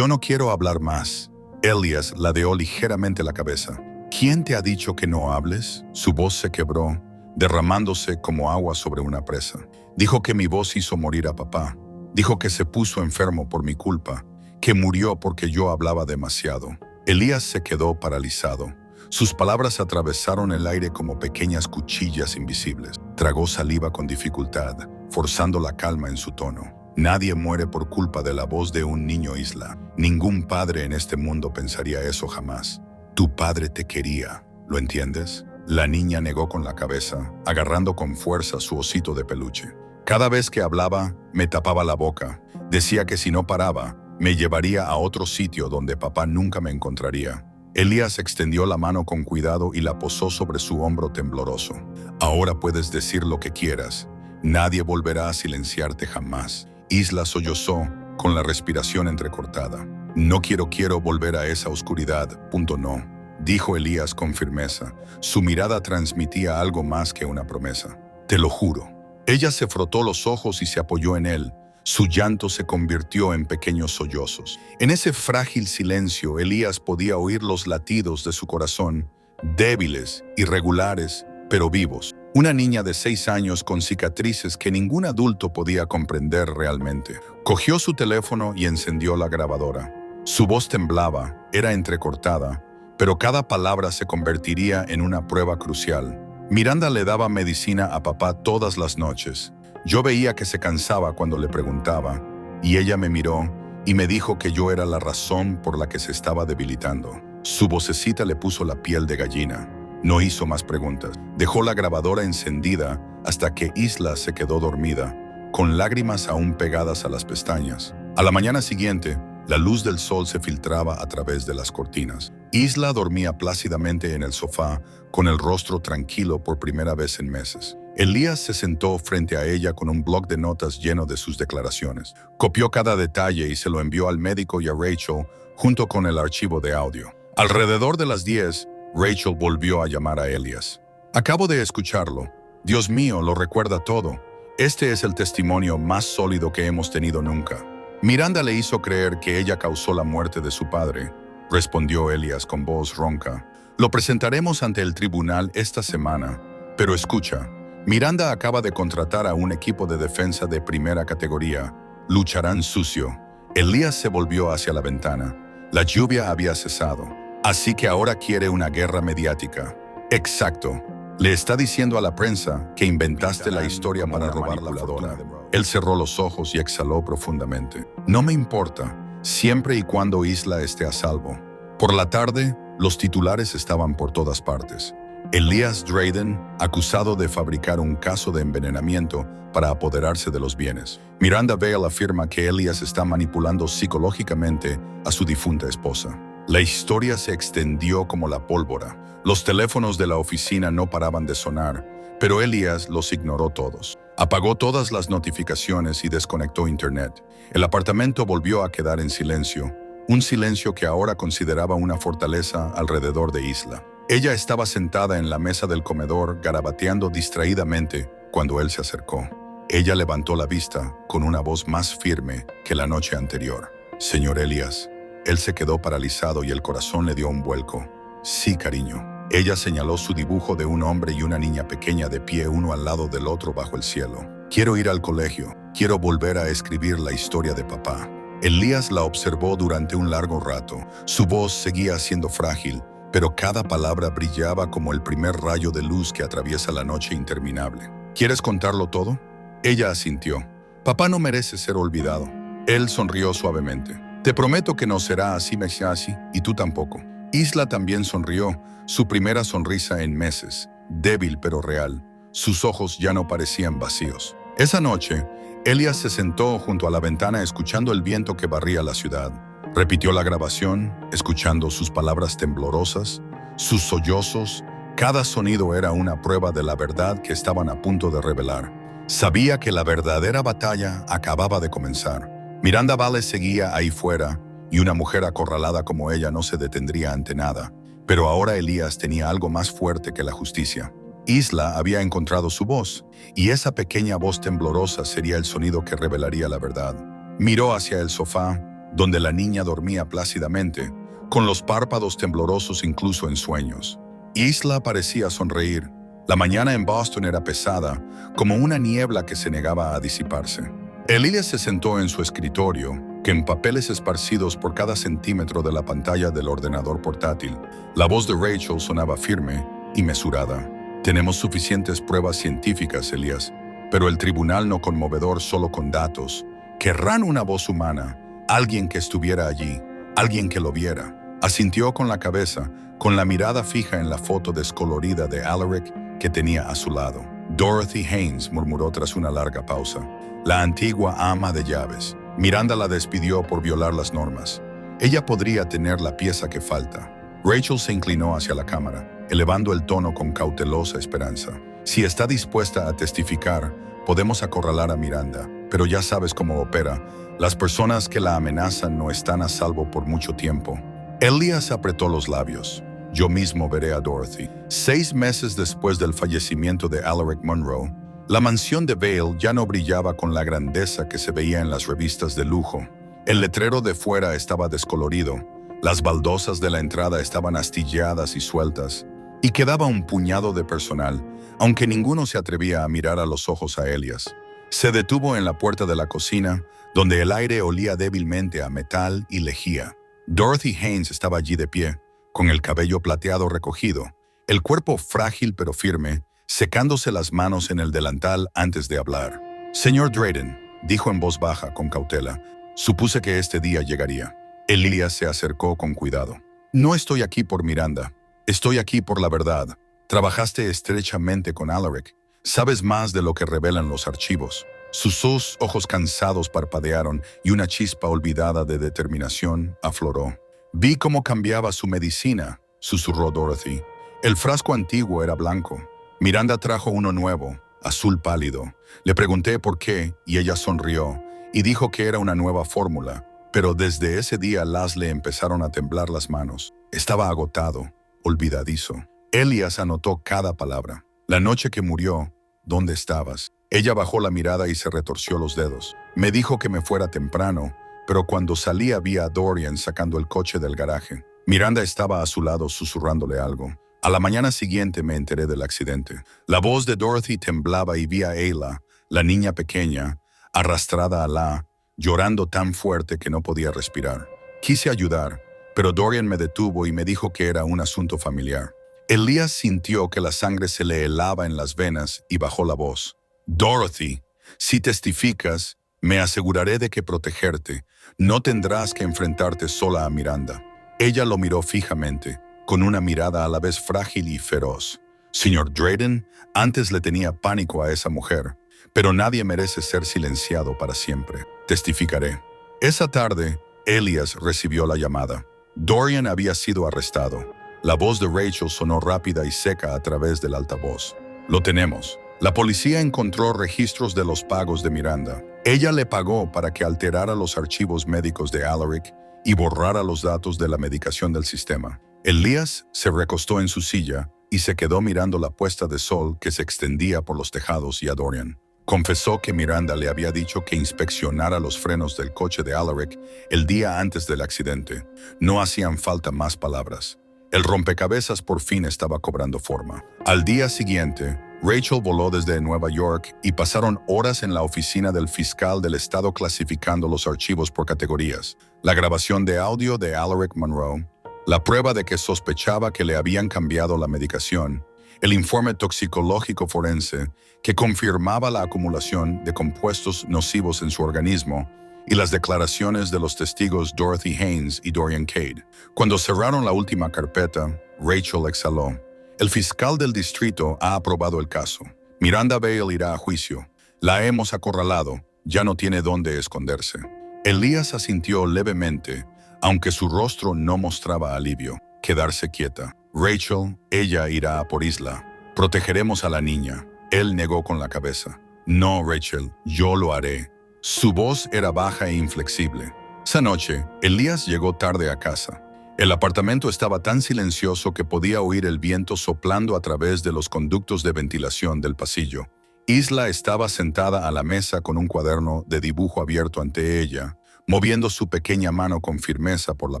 no quiero hablar más. Elías ladeó ligeramente la cabeza. ¿Quién te ha dicho que no hables? Su voz se quebró, derramándose como agua sobre una presa. Dijo que mi voz hizo morir a papá. Dijo que se puso enfermo por mi culpa, que murió porque yo hablaba demasiado. Elías se quedó paralizado. Sus palabras atravesaron el aire como pequeñas cuchillas invisibles. Tragó saliva con dificultad, forzando la calma en su tono. Nadie muere por culpa de la voz de un niño, Isla. Ningún padre en este mundo pensaría eso jamás. Tu padre te quería, ¿lo entiendes? La niña negó con la cabeza, agarrando con fuerza su osito de peluche. Cada vez que hablaba, me tapaba la boca. Decía que si no paraba, me llevaría a otro sitio donde papá nunca me encontraría. Elías extendió la mano con cuidado y la posó sobre su hombro tembloroso. Ahora puedes decir lo que quieras. Nadie volverá a silenciarte jamás. Isla sollozó, con la respiración entrecortada. No quiero volver a esa oscuridad, no, dijo Elías con firmeza. Su mirada transmitía algo más que una promesa. Te lo juro. Ella se frotó los ojos y se apoyó en él. Su llanto se convirtió en pequeños sollozos. En ese frágil silencio, Elías podía oír los latidos de su corazón, débiles, irregulares, pero vivos. Una niña de 6 años con cicatrices que ningún adulto podía comprender realmente. Cogió su teléfono y encendió la grabadora. Su voz temblaba, era entrecortada, pero cada palabra se convertiría en una prueba crucial. Miranda le daba medicina a papá todas las noches. Yo veía que se cansaba cuando le preguntaba, y ella me miró y me dijo que yo era la razón por la que se estaba debilitando. Su vocecita le puso la piel de gallina. No hizo más preguntas. Dejó la grabadora encendida hasta que Isla se quedó dormida, con lágrimas aún pegadas a las pestañas. A la mañana siguiente, la luz del sol se filtraba a través de las cortinas. Isla dormía plácidamente en el sofá, con el rostro tranquilo por primera vez en meses. Elías se sentó frente a ella con un bloc de notas lleno de sus declaraciones. Copió cada detalle y se lo envió al médico y a Rachel, junto con el archivo de audio. Alrededor de las 10, Rachel volvió a llamar a Elías. Acabo de escucharlo. Dios mío, lo recuerda todo. Este es el testimonio más sólido que hemos tenido nunca. Miranda le hizo creer que ella causó la muerte de su padre, respondió Elías con voz ronca. Lo presentaremos ante el tribunal esta semana, pero escucha. Miranda acaba de contratar a un equipo de defensa de primera categoría. Lucharán sucio. Elías se volvió hacia la ventana. La lluvia había cesado. Así que ahora quiere una guerra mediática. Exacto. Le está diciendo a la prensa que inventaste la historia para robar la fortuna. Él cerró los ojos y exhaló profundamente. No me importa, siempre y cuando Isla esté a salvo. Por la tarde, los titulares estaban por todas partes. Elías Drayden, acusado de fabricar un caso de envenenamiento para apoderarse de los bienes. Miranda Vale afirma que Elías está manipulando psicológicamente a su difunta esposa. La historia se extendió como la pólvora. Los teléfonos de la oficina no paraban de sonar, pero Elías los ignoró todos. Apagó todas las notificaciones y desconectó internet. El apartamento volvió a quedar en silencio, un silencio que ahora consideraba una fortaleza alrededor de Isla. Ella estaba sentada en la mesa del comedor, garabateando distraídamente cuando él se acercó. Ella levantó la vista con una voz más firme que la noche anterior. Señor Elías. Él se quedó paralizado y el corazón le dio un vuelco. Sí, cariño. Ella señaló su dibujo de un hombre y una niña pequeña de pie uno al lado del otro bajo el cielo. Quiero ir al colegio. Quiero volver a escribir la historia de papá. Elías la observó durante un largo rato. Su voz seguía siendo frágil, pero cada palabra brillaba como el primer rayo de luz que atraviesa la noche interminable. ¿Quieres contarlo todo? Ella asintió. Papá no merece ser olvidado. Él sonrió suavemente. Te prometo que no será así, Messi, y tú tampoco. Isla también sonrió, su primera sonrisa en meses, débil pero real. sus ojos ya no parecían vacíos. Esa noche, Elias se sentó junto a la ventana escuchando el viento que barría la ciudad. Repitió la grabación, escuchando sus palabras temblorosas, sus sollozos. Cada sonido era una prueba de la verdad que estaban a punto de revelar. Sabía que la verdadera batalla acababa de comenzar. Miranda Valles seguía ahí fuera, y una mujer acorralada como ella no se detendría ante nada. Pero ahora Elías tenía algo más fuerte que la justicia. Isla había encontrado su voz, y esa pequeña voz temblorosa sería el sonido que revelaría la verdad. Miró hacia el sofá, donde la niña dormía plácidamente, con los párpados temblorosos incluso en sueños. Isla parecía sonreír. La mañana en Boston era pesada, como una niebla que se negaba a disiparse. Elías se sentó en su escritorio, que en papeles esparcidos por cada centímetro de la pantalla del ordenador portátil. La voz de Rachel sonaba firme y mesurada. Tenemos suficientes pruebas científicas, Elías, pero el tribunal no conmovedor solo con datos. Querrán una voz humana, alguien que estuviera allí, alguien que lo viera. Asintió con la cabeza, con la mirada fija en la foto descolorida de Alaric que tenía a su lado. Dorothy Haynes, murmuró tras una larga pausa. La antigua ama de llaves. Miranda la despidió por violar las normas. Ella podría tener la pieza que falta. Rachel se inclinó hacia la cámara, elevando el tono con cautelosa esperanza. Si está dispuesta a testificar, podemos acorralar a Miranda, pero ya sabes cómo opera. Las personas que la amenazan no están a salvo por mucho tiempo. Elías apretó los labios. Yo mismo veré a Dorothy. 6 meses después del fallecimiento de Alaric Monroe, la mansión de Vale ya no brillaba con la grandeza que se veía en las revistas de lujo. El letrero de fuera estaba descolorido, las baldosas de la entrada estaban astilladas y sueltas, y quedaba un puñado de personal, aunque ninguno se atrevía a mirar a los ojos a Elías. Se detuvo en la puerta de la cocina, donde el aire olía débilmente a metal y lejía. Dorothy Haynes estaba allí de pie, con el cabello plateado recogido, el cuerpo frágil pero firme, secándose las manos en el delantal antes de hablar. «Señor Drayden», dijo en voz baja con cautela, «supuse que este día llegaría». Elías se acercó con cuidado. «No estoy aquí por Miranda. Estoy aquí por la verdad. Trabajaste estrechamente con Alaric. Sabes más de lo que revelan los archivos». Sus ojos cansados parpadearon y una chispa olvidada de determinación afloró. «Vi cómo cambiaba su medicina», susurró Dorothy. «El frasco antiguo era blanco. Miranda trajo uno nuevo, azul pálido. Le pregunté por qué y ella sonrió y dijo que era una nueva fórmula. Pero desde ese día le empezaron a temblar las manos. Estaba agotado, olvidadizo». Elías anotó cada palabra. «La noche que murió, ¿dónde estabas?». Ella bajó la mirada y se retorció los dedos. «Me dijo que me fuera temprano, pero cuando salí vi a Dorian sacando el coche del garaje. Miranda estaba a su lado susurrándole algo. A la mañana siguiente me enteré del accidente». La voz de Dorothy temblaba y vi a Ayla, la niña pequeña, arrastrada llorando tan fuerte que no podía respirar. Quise ayudar, pero Dorian me detuvo y me dijo que era un asunto familiar. Elías sintió que la sangre se le helaba en las venas y bajó la voz. «Dorothy, si testificas, me aseguraré de que protegerte. No tendrás que enfrentarte sola a Miranda». Ella lo miró fijamente, con una mirada a la vez frágil y feroz. «Señor Drayden, antes le tenía pánico a esa mujer, pero nadie merece ser silenciado para siempre. Testificaré». Esa tarde, Elías recibió la llamada. Dorian había sido arrestado. La voz de Rachel sonó rápida y seca a través del altavoz. «Lo tenemos». La policía encontró registros de los pagos de Miranda. Ella le pagó para que alterara los archivos médicos de Alaric y borrara los datos de la medicación del sistema. Elías se recostó en su silla y se quedó mirando la puesta de sol que se extendía por los tejados y a Dorian. Confesó que Miranda le había dicho que inspeccionara los frenos del coche de Alaric el día antes del accidente. No hacían falta más palabras. El rompecabezas por fin estaba cobrando forma. Al día siguiente, Rachel voló desde Nueva York y pasaron horas en la oficina del fiscal del estado clasificando los archivos por categorías. La grabación de audio de Alaric Monroe, la prueba de que sospechaba que le habían cambiado la medicación, el informe toxicológico forense que confirmaba la acumulación de compuestos nocivos en su organismo y las declaraciones de los testigos Dorothy Haynes y Dorian Cade. Cuando cerraron la última carpeta, Rachel exhaló. «El fiscal del distrito ha aprobado el caso. Miranda Bale irá a juicio. La hemos acorralado, ya no tiene dónde esconderse. Elías asintió levemente, aunque su rostro no mostraba alivio. Quedarse quieta. Rachel, ella irá a por Isla. Protegeremos a la niña. Él negó con la cabeza. No, Rachel, yo lo haré. Su voz era baja e inflexible. Esa noche, Elías llegó tarde a casa. El apartamento estaba tan silencioso que podía oír el viento soplando a través de los conductos de ventilación del pasillo. Isla estaba sentada a la mesa con un cuaderno de dibujo abierto ante ella, moviendo su pequeña mano con firmeza por la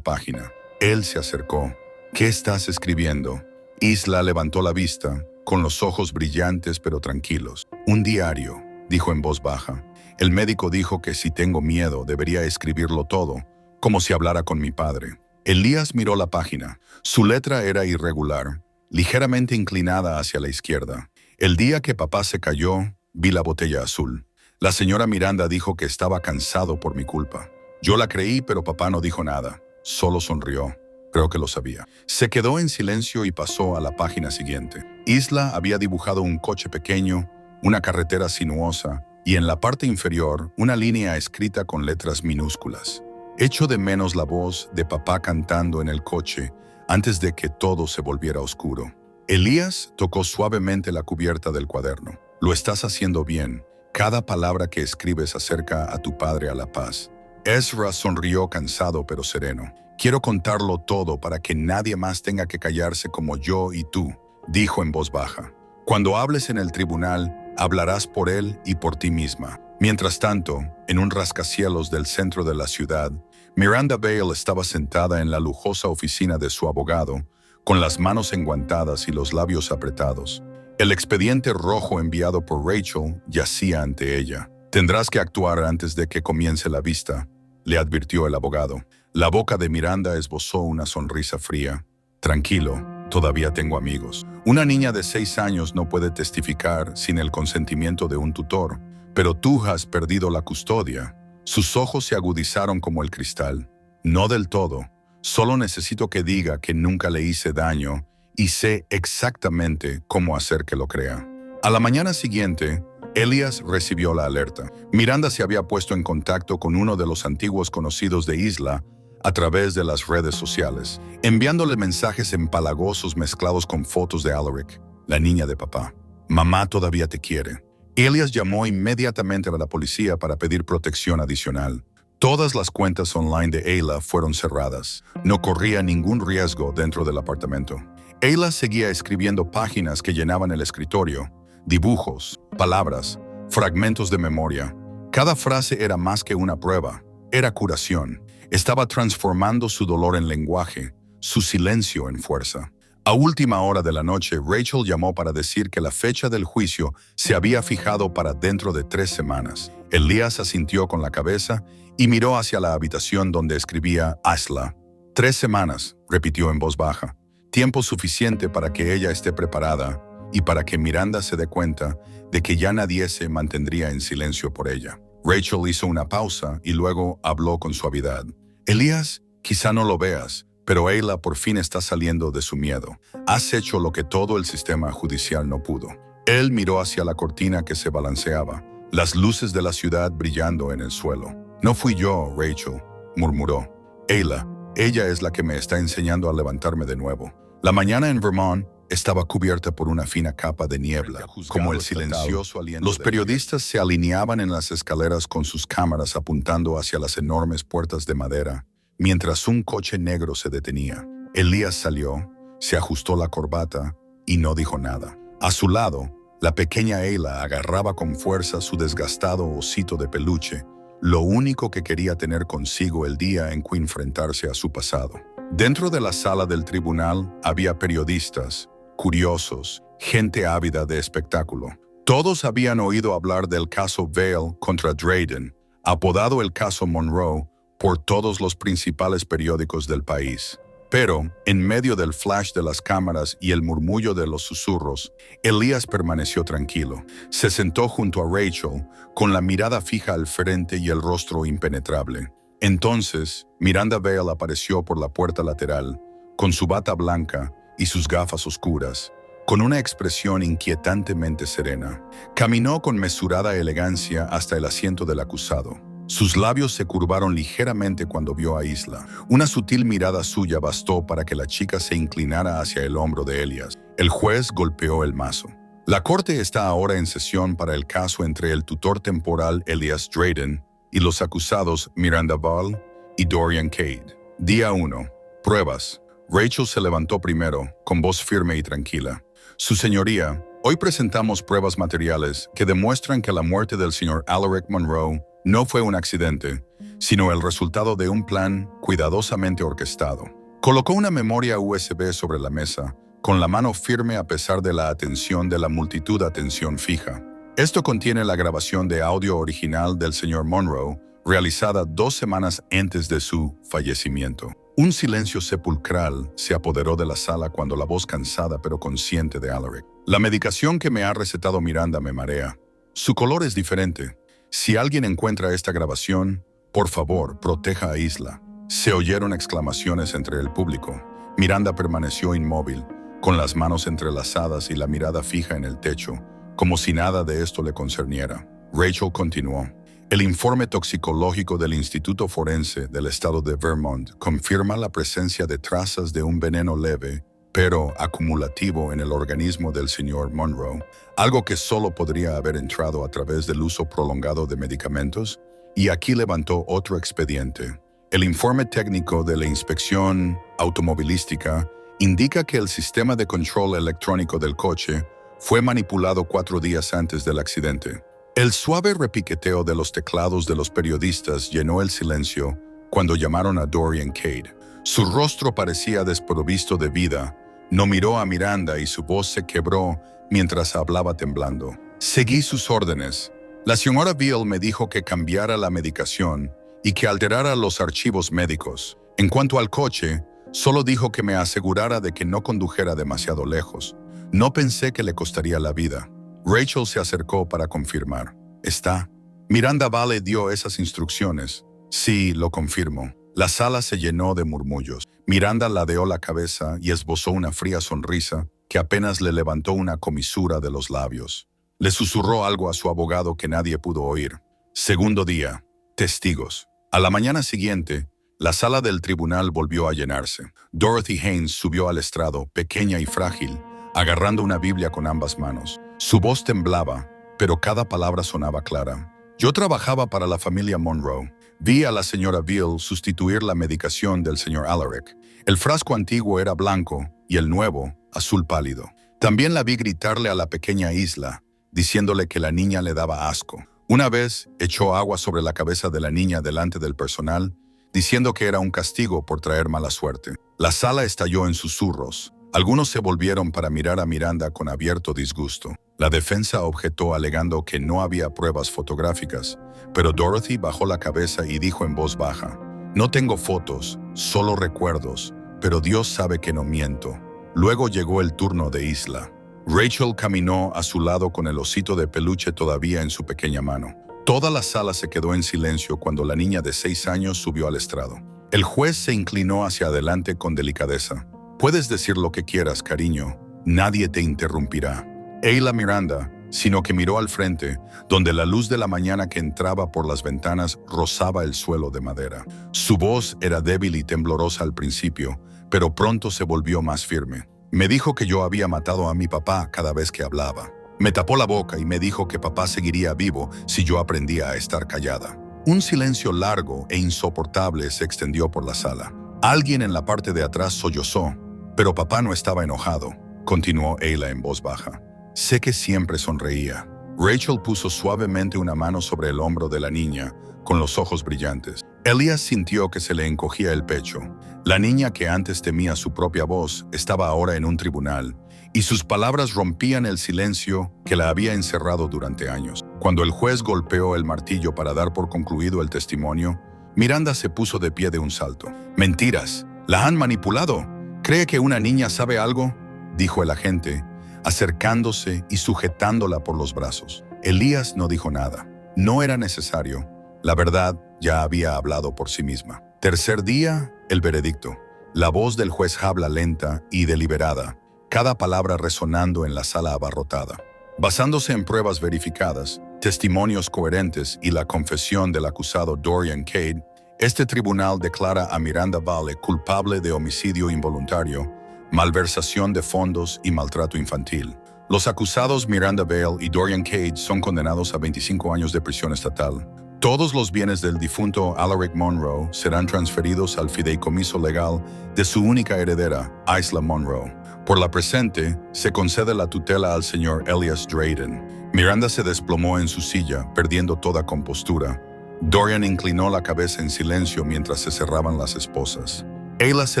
página. Él se acercó. ¿Qué estás escribiendo? Isla levantó la vista, con los ojos brillantes pero tranquilos. Un diario, dijo en voz baja. El médico dijo que si tengo miedo debería escribirlo todo, como si hablara con mi padre. Elías miró la página. Su letra era irregular, ligeramente inclinada hacia la izquierda. El día que papá se cayó, vi la botella azul. La señora Miranda dijo que estaba cansado por mi culpa. Yo la creí, pero papá no dijo nada. Solo sonrió. Creo que lo sabía. Se quedó en silencio y pasó a la página siguiente. Isla había dibujado un coche pequeño, una carretera sinuosa y en la parte inferior una línea escrita con letras minúsculas. Echo de menos la voz de papá cantando en el coche antes de que todo se volviera oscuro. Elías tocó suavemente la cubierta del cuaderno. Lo estás haciendo bien. Cada palabra que escribes acerca a tu padre a la paz. Ezra sonrió cansado pero sereno. Quiero contarlo todo para que nadie más tenga que callarse como yo y tú, dijo en voz baja. Cuando hables en el tribunal, hablarás por él y por ti misma. Mientras tanto, en un rascacielos del centro de la ciudad, Miranda Bale estaba sentada en la lujosa oficina de su abogado, con las manos enguantadas y los labios apretados. El expediente rojo enviado por Rachel yacía ante ella. Tendrás que actuar antes de que comience la vista, le advirtió el abogado. La boca de Miranda esbozó una sonrisa fría. Tranquilo, todavía tengo amigos. Una niña de 6 años no puede testificar sin el consentimiento de un tutor, pero tú has perdido la custodia. Sus ojos se agudizaron como el cristal. No del todo. Solo necesito que diga que nunca le hice daño y sé exactamente cómo hacer que lo crea. A la mañana siguiente, Elías recibió la alerta. Miranda se había puesto en contacto con uno de los antiguos conocidos de Isla a través de las redes sociales, enviándole mensajes empalagosos mezclados con fotos de Alaric, la niña de papá. Mamá todavía te quiere. Elías llamó inmediatamente a la policía para pedir protección adicional. Todas las cuentas online de Ayla fueron cerradas. No corría ningún riesgo dentro del apartamento. Ayla seguía escribiendo páginas que llenaban el escritorio, dibujos, palabras, fragmentos de memoria. Cada frase era más que una prueba, era curación. Estaba transformando su dolor en lenguaje, su silencio en fuerza. A última hora de la noche, Rachel llamó para decir que la fecha del juicio se había fijado para dentro de 3 semanas. Elías asintió con la cabeza y miró hacia la habitación donde escribía Asla. 3 semanas, repitió en voz baja. Tiempo suficiente para que ella esté preparada y para que Miranda se dé cuenta de que ya nadie se mantendría en silencio por ella. Rachel hizo una pausa y luego habló con suavidad. Elías, quizá no lo veas, pero Ayla por fin está saliendo de su miedo. Has hecho lo que todo el sistema judicial no pudo. Él miró hacia la cortina que se balanceaba, las luces de la ciudad brillando en el suelo. No fui yo, Rachel, murmuró. Ayla, ella es la que me está enseñando a levantarme de nuevo. La mañana en Vermont estaba cubierta por una fina capa de niebla, como el silencioso aliento. Los periodistas se alineaban en las escaleras con sus cámaras apuntando hacia las enormes puertas de madera, mientras un coche negro se detenía. Elías salió, se ajustó la corbata y no dijo nada. A su lado, la pequeña Ayla agarraba con fuerza su desgastado osito de peluche, lo único que quería tener consigo el día en que enfrentarse a su pasado. Dentro de la sala del tribunal había periodistas, curiosos, gente ávida de espectáculo. Todos habían oído hablar del caso Vale contra Drayden, apodado el caso Monroe, por todos los principales periódicos del país. Pero, en medio del flash de las cámaras y el murmullo de los susurros, Elías permaneció tranquilo. Se sentó junto a Rachel, con la mirada fija al frente y el rostro impenetrable. Entonces, Miranda Bale apareció por la puerta lateral, con su bata blanca y sus gafas oscuras. con una expresión inquietantemente serena. Caminó con mesurada elegancia hasta el asiento del acusado. Sus labios se curvaron ligeramente cuando vio a Isla. Una sutil mirada suya bastó para que la chica se inclinara hacia el hombro de Elias. El juez golpeó el mazo. La corte está ahora en sesión para el caso entre el tutor temporal Elias Drayden y los acusados Miranda Ball y Dorian Cade. Día 1. Pruebas. Rachel se levantó primero, con voz firme y tranquila. Su señoría, hoy presentamos pruebas materiales que demuestran que la muerte del señor Alaric Monroe no fue un accidente, sino el resultado de un plan cuidadosamente orquestado. Colocó una memoria USB sobre la mesa, con la mano firme a pesar de la atención de la multitud a atención fija. Esto contiene la grabación de audio original del señor Monroe, realizada 2 semanas antes de su fallecimiento. Un silencio sepulcral se apoderó de la sala cuando la voz cansada pero consciente de Alaric. La medicación que me ha recetado Miranda me marea. Su color es diferente. Si alguien encuentra esta grabación, por favor, proteja a Isla. Se oyeron exclamaciones entre el público. Miranda permaneció inmóvil, con las manos entrelazadas y la mirada fija en el techo, como si nada de esto le concerniera. Rachel continuó. El informe toxicológico del Instituto Forense del estado de Vermont confirma la presencia de trazas de un veneno leve, pero acumulativo en el organismo del señor Monroe, algo que solo podría haber entrado a través del uso prolongado de medicamentos, y aquí levantó otro expediente. El informe técnico de la inspección automovilística indica que el sistema de control electrónico del coche fue manipulado 4 días antes del accidente. El suave repiqueteo de los teclados de los periodistas llenó el silencio cuando llamaron a Dorian Cade. Su rostro parecía desprovisto de vida. No miró a Miranda y su voz se quebró mientras hablaba temblando. Seguí sus órdenes. La señora Beale me dijo que cambiara la medicación y que alterara los archivos médicos. En cuanto al coche, solo dijo que me asegurara de que no condujera demasiado lejos. No pensé que le costaría la vida. Rachel se acercó para confirmar. ¿Está? Miranda Vale dio esas instrucciones. Sí, lo confirmo. La sala se llenó de murmullos. Miranda ladeó la cabeza y esbozó una fría sonrisa que apenas le levantó una comisura de los labios. Le susurró algo a su abogado que nadie pudo oír. Segundo día. Testigos. A la mañana siguiente, la sala del tribunal volvió a llenarse. Dorothy Haynes subió al estrado, pequeña y frágil, agarrando una Biblia con ambas manos. Su voz temblaba, pero cada palabra sonaba clara. Yo trabajaba para la familia Monroe. Vi a la señora Beale sustituir la medicación del señor Alaric. El frasco antiguo era blanco y el nuevo, azul pálido. También la vi gritarle a la pequeña Isla, diciéndole que la niña le daba asco. Una vez echó agua sobre la cabeza de la niña delante del personal, diciendo que era un castigo por traer mala suerte. La sala estalló en susurros. Algunos se volvieron para mirar a Miranda con abierto disgusto. La defensa objetó alegando que no había pruebas fotográficas, pero Dorothy bajó la cabeza y dijo en voz baja, «No tengo fotos, solo recuerdos, pero Dios sabe que no miento». Luego llegó el turno de Isla. Rachel caminó a su lado con el osito de peluche todavía en su pequeña mano. Toda la sala se quedó en silencio cuando la niña de 6 años subió al estrado. El juez se inclinó hacia adelante con delicadeza. «Puedes decir lo que quieras, cariño. Nadie te interrumpirá». Ayla Miranda, sino que miró al frente, donde la luz de la mañana que entraba por las ventanas rozaba el suelo de madera. Su voz era débil y temblorosa al principio, pero pronto se volvió más firme. Me dijo que yo había matado a mi papá cada vez que hablaba. Me tapó la boca y me dijo que papá seguiría vivo si yo aprendía a estar callada. Un silencio largo e insoportable se extendió por la sala. Alguien en la parte de atrás sollozó, pero papá no estaba enojado, continuó Ayla en voz baja. Sé que siempre sonreía. Rachel puso suavemente una mano sobre el hombro de la niña, con los ojos brillantes. Elias sintió que se le encogía el pecho. La niña que antes temía su propia voz estaba ahora en un tribunal, y sus palabras rompían el silencio que la había encerrado durante años. Cuando el juez golpeó el martillo para dar por concluido el testimonio, Miranda se puso de pie de un salto. «Mentiras, la han manipulado. ¿Cree que una niña sabe algo?», dijo el agente, acercándose y sujetándola por los brazos. Elías no dijo nada. No era necesario. La verdad ya había hablado por sí misma. Tercer día, el veredicto. La voz del juez habla lenta y deliberada. cada palabra resonando en la sala abarrotada. Basándose en pruebas verificadas, testimonios coherentes y la confesión del acusado Dorian Cade, este tribunal declara a Miranda Vale culpable de homicidio involuntario, malversación de fondos y maltrato infantil. Los acusados Miranda Vale y Dorian Cade son condenados a 25 años de prisión estatal. Todos los bienes del difunto Alaric Monroe serán transferidos al fideicomiso legal de su única heredera, Isla Monroe. Por la presente, se concede la tutela al señor Elias Drayden. Miranda se desplomó en su silla, perdiendo toda compostura. Dorian inclinó la cabeza en silencio mientras se cerraban las esposas. Ayla se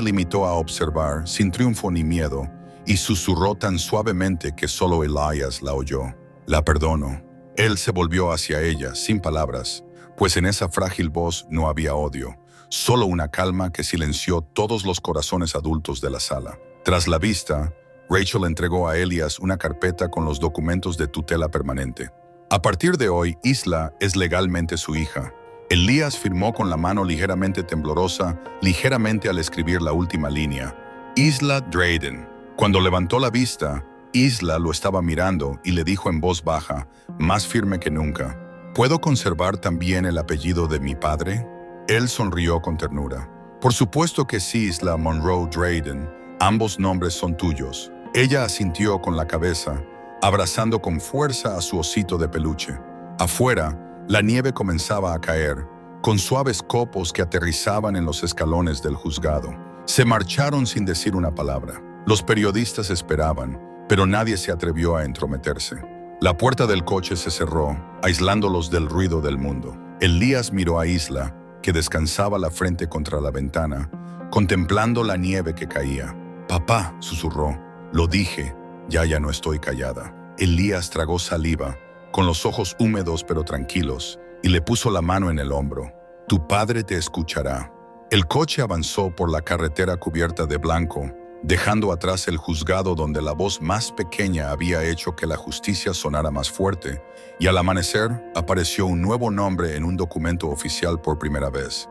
limitó a observar, sin triunfo ni miedo, y susurró tan suavemente que solo Elias la oyó. La perdono. Él se volvió hacia ella, sin palabras, pues en esa frágil voz no había odio, solo una calma que silenció todos los corazones adultos de la sala. Tras la vista, Rachel entregó a Elias una carpeta con los documentos de tutela permanente. A partir de hoy, Isla es legalmente su hija. Elias firmó con la mano ligeramente temblorosa, ligeramente al escribir la última línea. Isla Drayden. Cuando levantó la vista, Isla lo estaba mirando y le dijo en voz baja, más firme que nunca, ¿puedo conservar también el apellido de mi padre? Él sonrió con ternura. Por supuesto que sí, Isla Monroe Drayden. Ambos nombres son tuyos. Ella asintió con la cabeza, abrazando con fuerza a su osito de peluche. Afuera, la nieve comenzaba a caer, con suaves copos que aterrizaban en los escalones del juzgado. Se marcharon sin decir una palabra. Los periodistas esperaban, pero nadie se atrevió a entrometerse. La puerta del coche se cerró, aislándolos del ruido del mundo. Elías miró a Isla, que descansaba la frente contra la ventana, contemplando la nieve que caía. «Papá», susurró, «lo dije, ya no estoy callada». Elías tragó saliva, con los ojos húmedos pero tranquilos, y le puso la mano en el hombro. «Tu padre te escuchará». El coche avanzó por la carretera cubierta de blanco, dejando atrás el juzgado donde la voz más pequeña había hecho que la justicia sonara más fuerte, y al amanecer apareció un nuevo nombre en un documento oficial por primera vez.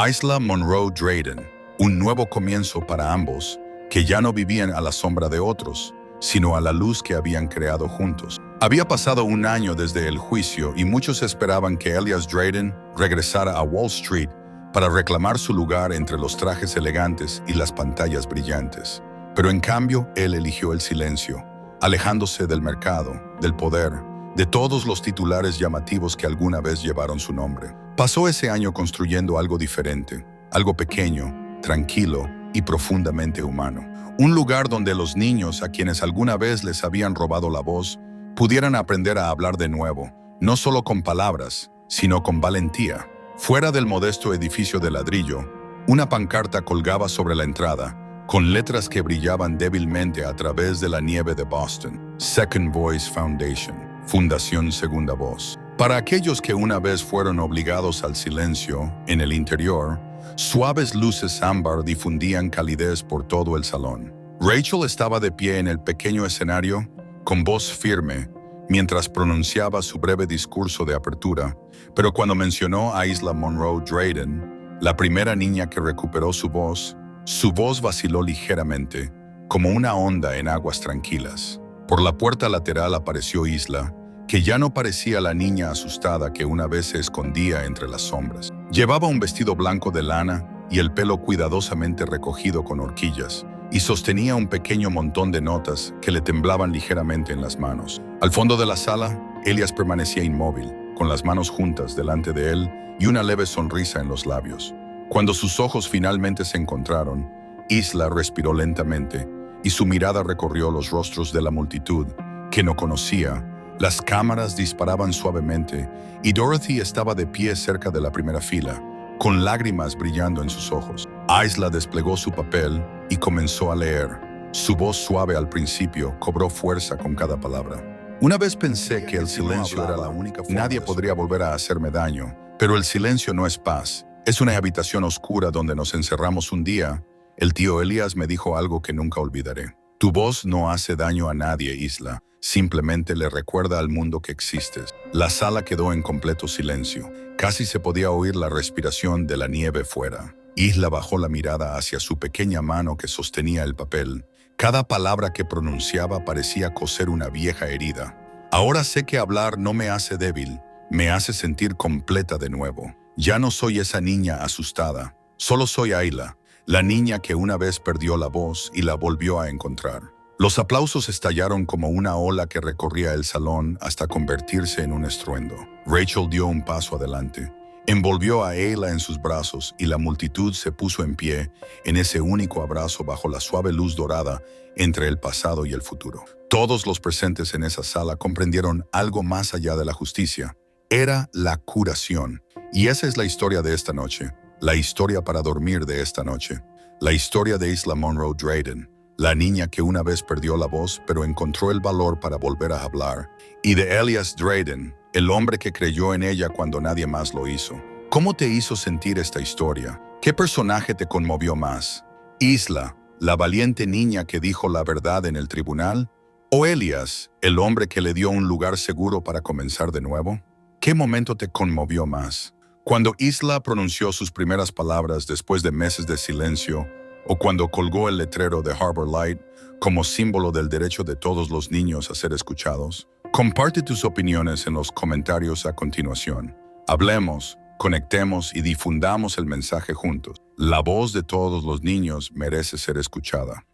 Isla Monroe Drayden, un nuevo comienzo para ambos, que ya no vivían a la sombra de otros, sino a la luz que habían creado juntos. Había pasado un año desde el juicio y muchos esperaban que Elias Drayden regresara a Wall Street para reclamar su lugar entre los trajes elegantes y las pantallas brillantes. Pero en cambio, él eligió el silencio, alejándose del mercado, del poder, de todos los titulares llamativos que alguna vez llevaron su nombre. Pasó ese año construyendo algo diferente, algo pequeño, tranquilo y profundamente humano. Un lugar donde los niños a quienes alguna vez les habían robado la voz pudieran aprender a hablar de nuevo, no solo con palabras, sino con valentía. Fuera del modesto edificio de ladrillo, una pancarta colgaba sobre la entrada, con letras que brillaban débilmente a través de la nieve de Boston. Second Voice Foundation, Fundación Segunda Voz. Para aquellos que una vez fueron obligados al silencio, en el interior, suaves luces ámbar difundían calidez por todo el salón. Rachel estaba de pie en el pequeño escenario, con voz firme, mientras pronunciaba su breve discurso de apertura, pero cuando mencionó a Isla Monroe Drayden, la primera niña que recuperó su voz vaciló ligeramente, como una onda en aguas tranquilas. Por la puerta lateral apareció Isla, que ya no parecía la niña asustada que una vez se escondía entre las sombras. Llevaba un vestido blanco de lana y el pelo cuidadosamente recogido con horquillas, y sostenía un pequeño montón de notas que le temblaban ligeramente en las manos. Al fondo de la sala, Elias permanecía inmóvil, con las manos juntas delante de él y una leve sonrisa en los labios. Cuando sus ojos finalmente se encontraron, Isla respiró lentamente y su mirada recorrió los rostros de la multitud, que no conocía. Las cámaras disparaban suavemente y Dorothy estaba de pie cerca de la primera fila, con lágrimas brillando en sus ojos. Isla desplegó su papel y comenzó a leer. Su voz suave al principio cobró fuerza con cada palabra. Una vez pensé que el silencio era la única forma. Nadie podría volver a hacerme daño, pero el silencio no es paz. Es una habitación oscura donde nos encerramos un día. El tío Elias me dijo algo que nunca olvidaré. Tu voz no hace daño a nadie, Isla. Simplemente le recuerda al mundo que existes. La sala quedó en completo silencio. Casi se podía oír la respiración de la nieve fuera. Isla bajó la mirada hacia su pequeña mano que sostenía el papel, Cada palabra que pronunciaba parecía coser una vieja herida. Ahora sé que hablar no me hace débil, me hace sentir completa de nuevo. Ya no soy esa niña asustada, solo soy Ayla, la niña que una vez perdió la voz y la volvió a encontrar. Los aplausos estallaron como una ola que recorría el salón hasta convertirse en un estruendo. Rachel dio un paso adelante. Envolvió a Ayla en sus brazos y la multitud se puso en pie en ese único abrazo bajo la suave luz dorada entre el pasado y el futuro. Todos los presentes en esa sala comprendieron algo más allá de la justicia. Era la curación. Y esa es la historia de esta noche, la historia para dormir de esta noche, la historia de Isla Monroe Drayden, la niña que una vez perdió la voz pero encontró el valor para volver a hablar, y de Elias Drayden, el hombre que creyó en ella cuando nadie más lo hizo. ¿Cómo te hizo sentir esta historia? ¿Qué personaje te conmovió más? ¿Isla, la valiente niña que dijo la verdad en el tribunal? ¿O Elias, el hombre que le dio un lugar seguro para comenzar de nuevo? ¿Qué momento te conmovió más? ¿Cuando Isla pronunció sus primeras palabras después de meses de silencio? ¿O cuando colgó el letrero de Harbor Light como símbolo del derecho de todos los niños a ser escuchados? Comparte tus opiniones en los comentarios a continuación. Hablemos, conectemos y difundamos el mensaje juntos. La voz de todos los niños merece ser escuchada.